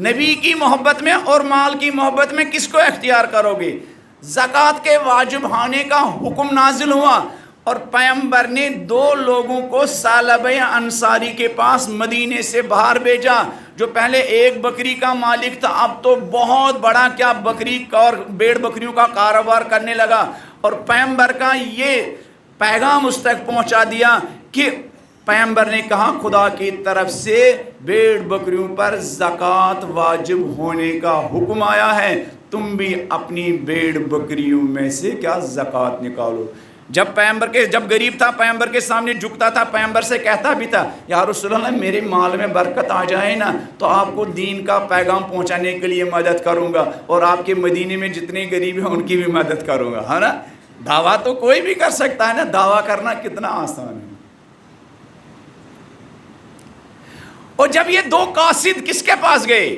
نبی کی محبت میں اور مال کی محبت میں کس کو اختیار کرو گے؟ زکوٰۃ کے واجب ہونے کا حکم نازل ہوا اور پیغمبر نے 2 لوگوں کو ثعلبہ انصاری کے پاس مدینے سے باہر بھیجا، جو پہلے ایک بکری کا مالک تھا، اب تو بہت بڑا کیا بکری اور بھیڑ بکریوں کا کاروبار کرنے لگا، اور پیغمبر کا یہ پیغام اس تک پہنچا دیا کہ پیغمبر نے کہا خدا کی طرف سے بھیڑ بکریوں پر زکوٰۃ واجب ہونے کا حکم آیا ہے، تم بھی اپنی بھیڑ بکریوں میں سے کیا زکوٰۃ نکالو۔ جب غریب تھا پیغمبر کے سامنے جھکتا تھا، پیغمبر سے کہتا بھی تھا یا رسول اللہ میرے مال میں برکت آ جائے نا تو آپ کو دین کا پیغام پہنچانے کے لیے مدد کروں گا، اور آپ کے مدینے میں جتنے غریب ہیں ان کی بھی مدد کروں گا، ہے نا۔ دعویٰ تو کوئی بھی کر سکتا ہے نا، دعویٰ کرنا کتنا آسان ہے۔ اور جب یہ 2 قاصد کس کے پاس گئے؟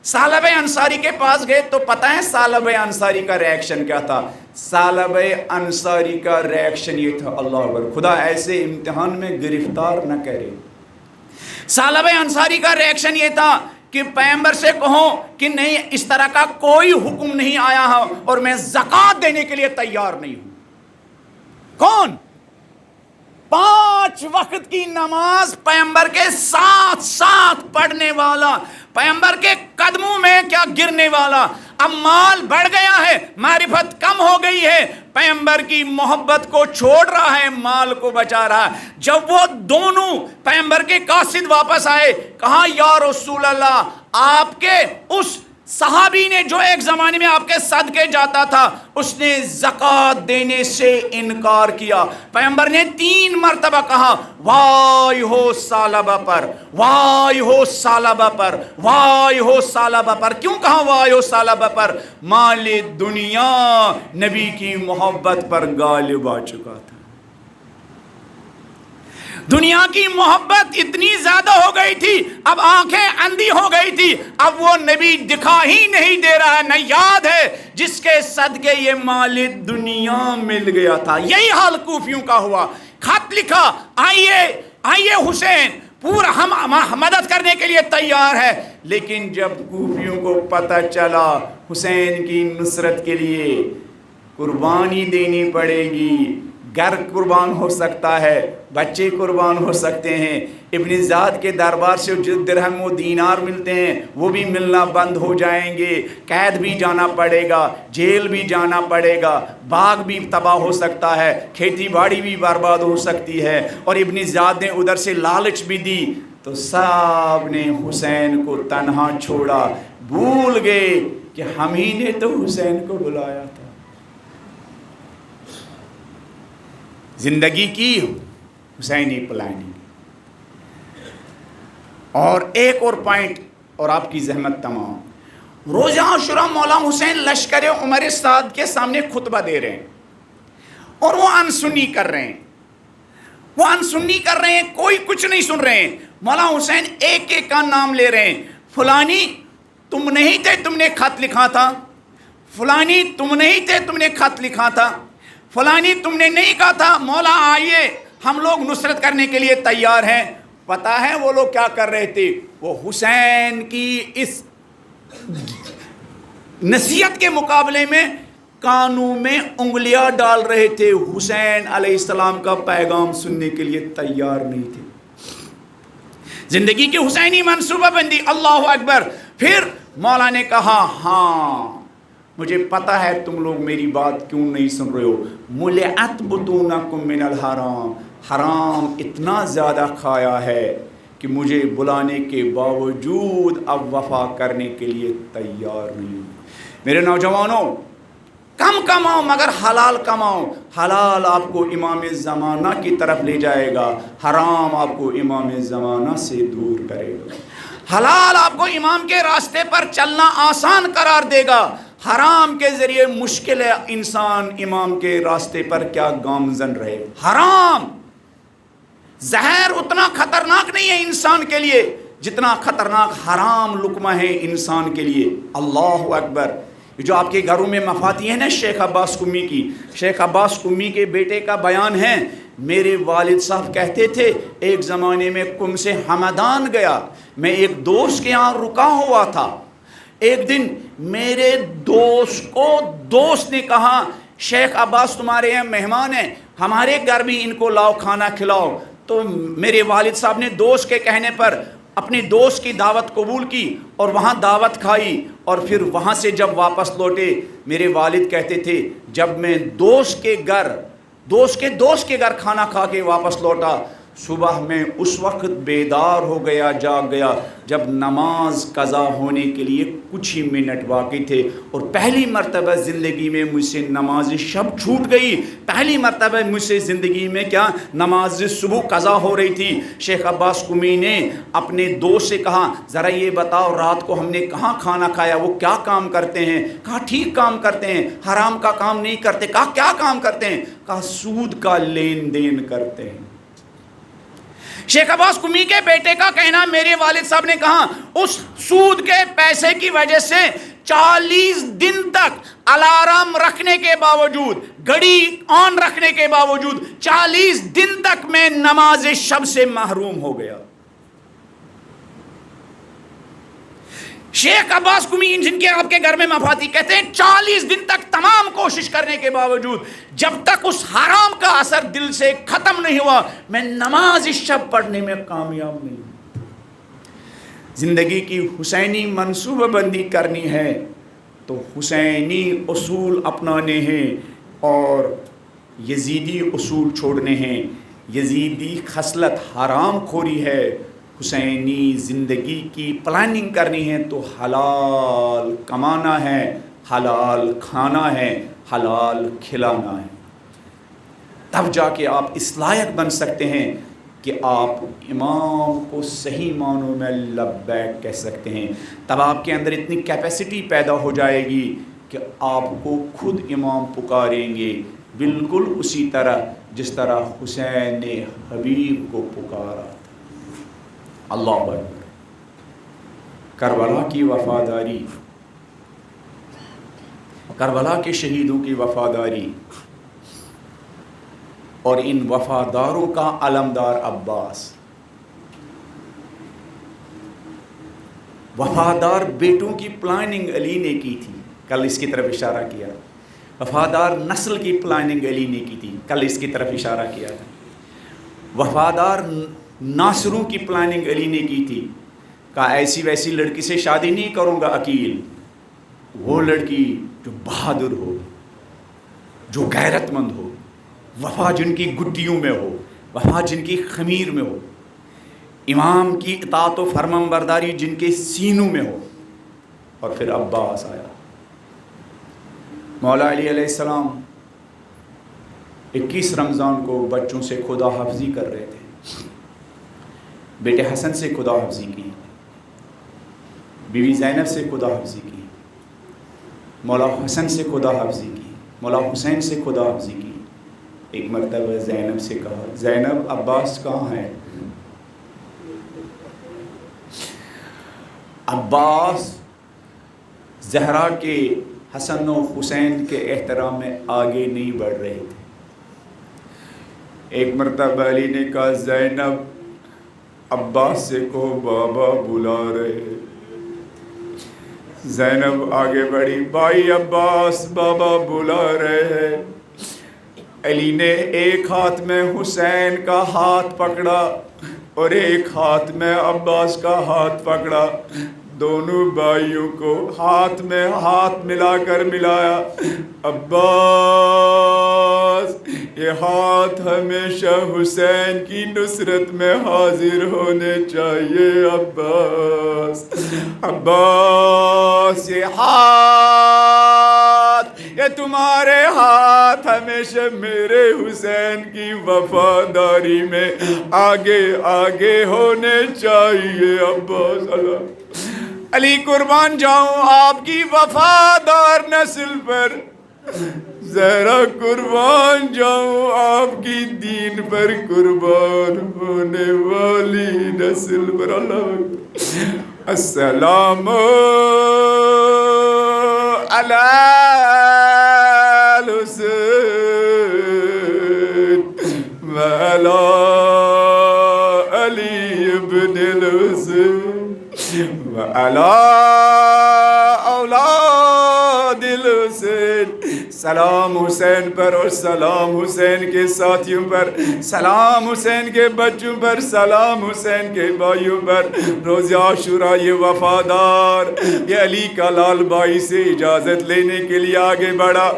ثعلبہ انصاری کے پاس گئے، تو پتہ ہے ثعلبہ انصاری کا ریاکشن کیا تھا؟ ثعلبہ انصاری کا ریاکشن یہ تھا، اللہ اکبر، خدا ایسے امتحان میں گرفتار نہ کرے۔ ثعلبہ انصاری کا ریاکشن یہ تھا کہ پیغمبر سے کہو کہ نہیں، اس طرح کا کوئی حکم نہیں آیا ہے اور میں زکوٰۃ دینے کے لیے تیار نہیں ہوں۔ کون؟ 5 وقت کی نماز پیغمبر کے ساتھ ساتھ پڑھنے والا، پیغمبر کے قدموں میں کیا گرنے والا، اب مال بڑھ گیا ہے، معرفت کم ہو گئی ہے، پیغمبر کی محبت کو چھوڑ رہا ہے، مال کو بچا رہا ہے۔ جب وہ دونوں پیغمبر کے قاصد واپس آئے، کہا یا رسول اللہ، آپ کے اس صحابی نے جو ایک زمانے میں آپ کے صدقے جاتا تھا، اس نے زکوٰۃ دینے سے انکار کیا۔ پیغمبر نے 3 مرتبہ کہا وائے ہو ثعلبہ پر، وائے ہو ثعلبہ پر، وائے ہو ثعلبہ پر۔ کیوں کہا وائے ہو ثعلبہ پر؟ مال دنیا نبی کی محبت پر غالب آ چکا تھا۔ دنیا کی محبت اتنی زیادہ ہو گئی تھی، اب آنکھیں اندھی ہو گئی تھی، اب وہ نبی دکھا ہی نہیں دے رہا ہے، نہ یاد ہے جس کے صدقے یہ مال دنیا مل گیا تھا۔ یہی حال کوفیوں کا ہوا۔ خط لکھا، آئیے حسین، پورا ہم مدد کرنے کے لیے تیار ہے، لیکن جب کوفیوں کو پتہ چلا حسین کی نصرت کے لیے قربانی دینی پڑے گی، گھر قربان ہو سکتا ہے، بچے قربان ہو سکتے ہیں، ابن زیاد کے دربار سے جو درہم و دینار ملتے ہیں وہ بھی ملنا بند ہو جائیں گے، قید بھی جانا پڑے گا، جیل بھی جانا پڑے گا، باغ بھی تباہ ہو سکتا ہے، کھیتی باڑی بھی برباد ہو سکتی ہے، اور ابن زیاد نے ادھر سے لالچ بھی دی، تو سب نے حسین کو تنہا چھوڑا، بھول گئے کہ ہم ہی نے تو حسین کو بلایا تھا۔ زندگی کی حسینی پلاننگ۔ اور ایک اور پوائنٹ، اور آپ کی زحمت تمام، روزہ عاشوراء مولا حسین لشکر عمر سعد کے سامنے خطبہ دے رہے ہیں اور وہ انسنی کر رہے ہیں، کوئی کچھ نہیں سن رہے ہیں۔ مولا حسین ایک ایک کا نام لے رہے ہیں، فلانی تم نہیں تھے، تم نے خط لکھا تھا، فلانی تم نہیں تھے، تم نے خط لکھا تھا، فلانی تم نے نہیں کہا تھا مولا آئیے ہم لوگ نصرت کرنے کے لیے تیار ہیں۔ پتہ ہے وہ لوگ کیا کر رہے تھے؟ وہ حسین کی اس نصیحت کے مقابلے میں کانوں میں انگلیاں ڈال رہے تھے، حسین علیہ السلام کا پیغام سننے کے لیے تیار نہیں تھے۔ زندگی کی حسینی منصوبہ بندی، اللہ اکبر۔ پھر مولا نے کہا ہاں مجھے پتہ ہے تم لوگ میری بات کیوں نہیں سن رہے ہو، ملئت بطونکم من الحرام، حرام اتنا زیادہ کھایا ہے کہ مجھے بلانے کے باوجود اب وفا کرنے کے لیے تیار نہیں ہوں۔ میرے نوجوانوں، کم کماؤ مگر حلال کماؤ، حلال آپ کو امام زمانہ کی طرف لے جائے گا، حرام آپ کو امام زمانہ سے دور کرے گا۔ حلال آپ کو امام کے راستے پر چلنا آسان قرار دے گا، حرام کے ذریعے مشکل ہے انسان امام کے راستے پر کیا گامزن رہے۔ حرام زہر اتنا خطرناک نہیں ہے انسان کے لیے جتنا خطرناک حرام لقمہ ہے انسان کے لیے۔ اللہ اکبر۔ جو آپ کے گھروں میں مفاتی ہے نا شیخ عباس قمی کی، شیخ عباس قمی کے بیٹے کا بیان ہے، میرے والد صاحب کہتے تھے ایک زمانے میں کم سے ہمدان گیا، میں ایک دوست کے یہاں رکا ہوا تھا، ایک دن میرے دوست نے کہا شیخ عباس تمہارے یہاں مہمان ہیں، ہمارے گھر بھی ان کو لاؤ کھانا کھلاؤ۔ تو میرے والد صاحب نے دوست کے کہنے پر اپنے دوست کی دعوت قبول کی اور وہاں دعوت کھائی، اور پھر وہاں سے جب واپس لوٹے میرے والد کہتے تھے جب میں دوست کے گھر کھانا کھا کے واپس لوٹا، صبح میں اس وقت بیدار ہو گیا، جاگ گیا جب نماز قضا ہونے کے لیے کچھ ہی منٹ باقی تھے، اور پہلی مرتبہ زندگی میں مجھ سے نماز شب چھوٹ گئی، پہلی مرتبہ مجھ سے زندگی میں نماز صبح قضا ہو رہی تھی۔ شیخ عباس قمی نے اپنے دوست سے کہا ذرا یہ بتاؤ رات کو ہم نے کہاں کھانا کھایا، وہ کیا کام کرتے ہیں؟ کہا ٹھیک کام کرتے ہیں، حرام کا کام نہیں کرتے۔ کہا کیا کام کرتے ہیں؟ کہا سود کا لین دین کرتے ہیں۔ شیخ عباس قمی کے بیٹے کا کہنا میرے والد صاحب نے کہا اس سود کے پیسے کی وجہ سے 40 دن تک الارم رکھنے کے باوجود، گھڑی آن رکھنے کے باوجود 40 دن تک میں نماز شب سے محروم ہو گیا۔ شیخ عباس قمی جن کے آپ کے گھر میں مفاتی کہتے ہیں 40 دن تک تمام کوشش کرنے کے باوجود جب تک اس حرام کا اثر دل سے ختم نہیں ہوا میں نماز شب پڑھنے میں کامیاب نہیں ہوں۔ زندگی کی حسینی منصوبہ بندی کرنی ہے تو حسینی اصول اپنانے ہیں اور یزیدی اصول چھوڑنے ہیں۔ یزیدی خصلت حرام خوری ہے، حسینی زندگی کی پلاننگ کرنی ہے تو حلال کمانا ہے، حلال کھانا ہے، حلال کھلانا ہے، تب جا کے آپ اس لائق بن سکتے ہیں کہ آپ امام کو صحیح معنوں میں لبیک کہہ سکتے ہیں۔ تب آپ کے اندر اتنی کیپیسٹی پیدا ہو جائے گی کہ آپ کو خود امام پکاریں گے، بالکل اسی طرح جس طرح حسین نے حبیب کو پکارا تھا۔ اللہ اکبر۔ کربلا کی وفاداری، کربلا کے شہیدوں کی وفاداری اور ان وفاداروں کا علمدار عباس، وفادار بیٹوں کی پلاننگ علی نے کی تھی، کل اس کی طرف اشارہ کیا۔ وفادار نسل کی پلاننگ علی نے کی تھی، کل اس کی طرف اشارہ کیا تھا۔ وفادار ناصروں کی پلاننگ علی نے کی تھی، کہا ایسی ویسی لڑکی سے شادی نہیں کروں گا عقیل، وہ لڑکی جو بہادر ہو، جو غیرت مند ہو، وفا جن کی گڈیوں میں ہو، وفا جن کی خمیر میں ہو، امام کی اطاعت و فرمان برداری جن کے سینوں میں ہو۔ اور پھر عباس آیا۔ مولا علی علیہ السلام 21 رمضان کو بچوں سے خدا حافظی کر رہے تھے، بیٹے حسن سے خدا حافظی کی، بیوی زینب سے خدا حافظی کی، مولا حسن سے خدا حافظی کی، مولا حسین سے خدا حافظی کی۔ ایک مرتبہ زینب سے کہا زینب عباس کہاں ہے؟ عباس زہرا کے حسن و حسین کے احترام میں آگے نہیں بڑھ رہے تھے۔ ایک مرتبہ علی نے کہا زینب عباس سے کہو بابا بلا رہے۔ زینب آگے بڑھی، بھائی عباس بابا بلا رہے ہیں۔ علی نے ایک ہاتھ میں حسین کا ہاتھ پکڑا اور ایک ہاتھ میں عباس کا ہاتھ پکڑا، دونوں بھائیوں کو ہاتھ میں ہاتھ ملا کر ملایا۔ عباس یہ ہاتھ ہمیشہ حسین کی نصرت میں حاضر ہونے چاہیے۔ عباس عباس یہ ہاتھ، یہ تمہارے ہاتھ ہمیشہ میرے حسین کی وفاداری میں آگے آگے ہونے چاہیے۔ عباس علی قربان جاؤں آپ کی وفادار نسل پر، زہرا قربان جاؤں آپ کی دین پر قربان ہونے والی نسل پر۔ اللہ السلام علی الحسین و علی علی ابن الحسین وعلی اولاد الحسین. سلام حسین پر اور سلام حسین کے ساتھیوں پر، سلام حسین کے بچوں پر، سلام حسین کے بھائیوں پر. روز عاشوراء یہ وفادار یہ علی کا لال بھائی سے اجازت لینے کے لیے آگے بڑھا.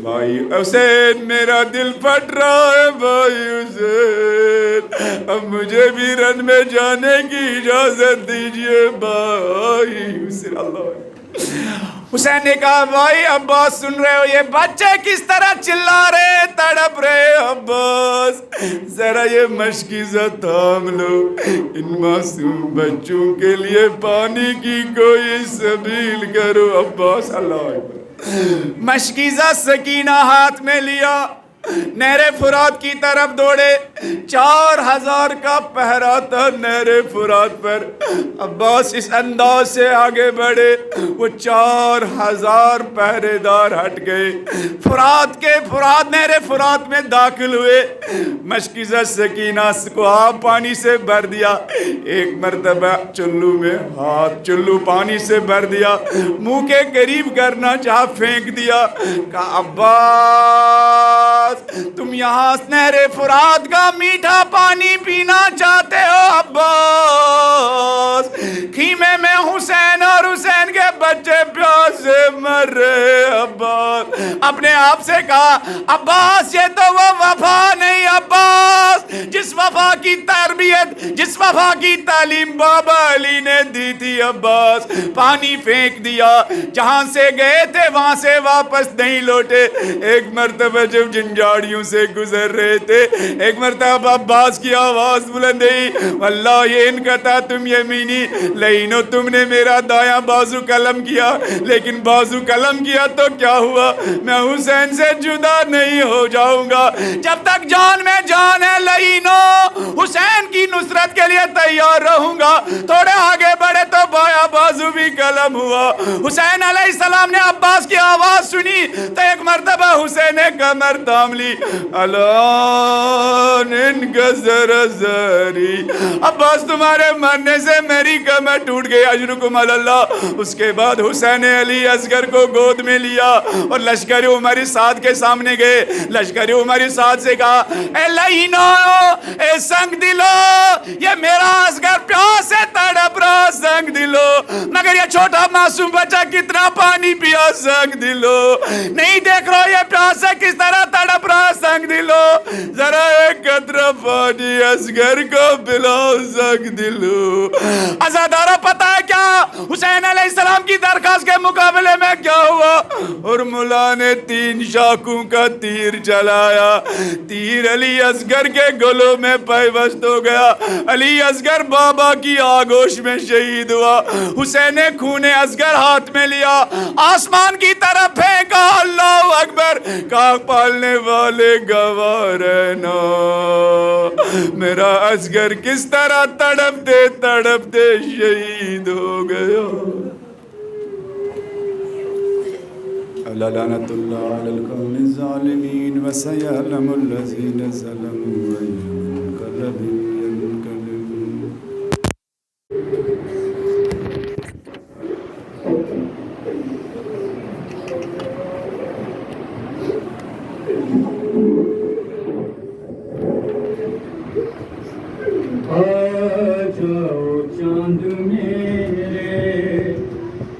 بھائی حسین میرا دل پھٹ رہا ہے، بھائی حسین اب مجھے بھی رن میں جانے کی اجازت دیجئے بھائی حسین. اللہ حسین نے کہا بھائی عباس سن رہے ہو یہ بچے کس طرح چلا رہے تڑپ رہے؟ عباس ذرا یہ مشکیزہ تھام لو، ان معصوم بچوں کے لیے پانی کی کوئی سبیل کرو. عباس اللہ اکبر. مشکیزہ سکینہ ہاتھ میں لیا، نہر فرات کی طرف دوڑے. 4000 کا پہرا تھا نہر فرات پر. عباس اس انداز سے آگے بڑھے، وہ 4000 پہرے دار ہٹ گئے. نہر فرات میں داخل ہوئے. مشکیزہ سکینہ کو آپ پانی سے بھر دیا. ایک مرتبہ چلو میں ہاتھ، چلو پانی سے بھر دیا، منہ کے قریب کرنا چاہا، پھینک دیا. کہا عباس تم یہاں نہر فرات کا میٹھا پانی پینا چاہتے ہو؟ عباس خیمے میں حسین اور حسین کے بچے پیاس سے مر رہے. عباس اپنے آپ سے کہا عباس یہ تو وہ وفا نہیں عباس جس وفا کی تربیت، جس وفا کی تعلیم بابا علی نے دی تھی. عباس پانی پھینک دیا، جہاں سے گئے تھے وہاں سے واپس نہیں لوٹے. ایک مرتبہ جب جنجاڑیوں سے گزر رہے تھے، ایک مرتبہ عباس کی آواز بلند ہوئی واللہ یہ انقطع تم یمینی لئینو، تم نے میرا دایاں بازو قلم کیا، لیکن بازو قلم کیا تو کیا ہوا؟ میں حسین سے جدا نہیں ہو جاؤں گا جب تک جان میں جان ہے. لئینو حسین کی نصرت کے لیے تیار رہوں گا. تھوڑے آگے بڑھے تو بایاں بازو بھی قلم ہوا. حسین علیہ السلام نے عباس کی آواز سنی تو ایک مرتبہ حسین نے کمر تھام لی. الان ان کا ذرا زری عباس تمہارے مرنے سے میری کمر ٹوٹ گئی. اجرکم اللہ. اس کے بعد حسین علی اصغر کو گود میں لیا اور لشکر عمر سعد کے سامنے گئے. لشکر عمر سعد سے کہا اے لئینو، اے سنگ دلو، یہ میرا اصغر پیاس سے تڑپ رہا. سنگ دلو مگر یہ چھوٹا معصوم بچہ کتنا پانی پیا. سنگ دلو نہیں دیکھ رہو یہ پیاس سے کس طرح تڑپ رہا. سنگ دلو ذرا ایک قطرہ پانی اصغر کو پلاؤ. سنگ دلو عزادارہ پتہ ہے کیا حسین علیہ السلام کی درخواست کے مقابلے میں کیا ہوا؟ اور مولا نے 3 شاخوں کا تیر چلایا. تیر علی اصغر کے گلوں میں پیوست ہو گیا. علی اصغر بابا کی آگوش میں شہید ہوا. حسین نے خون اصغر ہاتھ میں لیا، آسمان کی طرف پھینکا. اللہ اکبر. کہا پالنے والے گواہ رہنا میرا اصغر کس طرح تڑپتے تڑپتے شہید ہو گیا. لعنت اللہ علی القوم الظالمین وسیعلم الذین ظلموا أی منقلب ینقلبون. جاؤ چاند میرے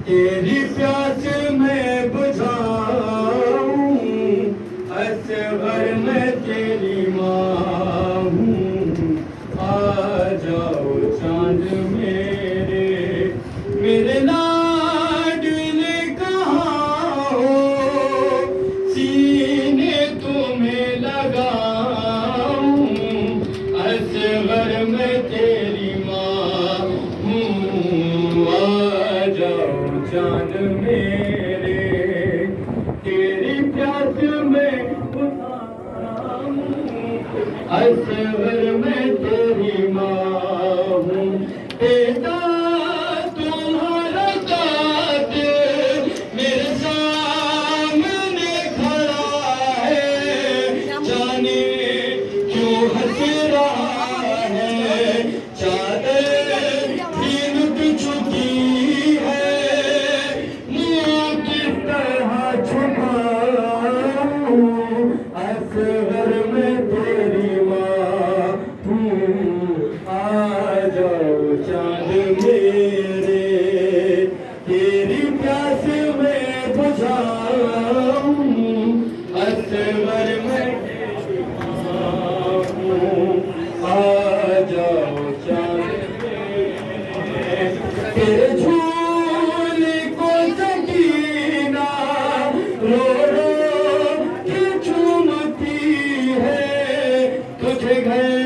تیری پیاس میں بجھاؤں، اصغر میں تیری ماں ہوں. آ جاؤ چاند میرے، میرے لاڈل کہاں ہو، سینے تمہیں لگاؤں، اصغر میں تیری ماں ہوں. آ جاؤ چاند میرے تیری پیاس میں بجھاؤں، اصغر میں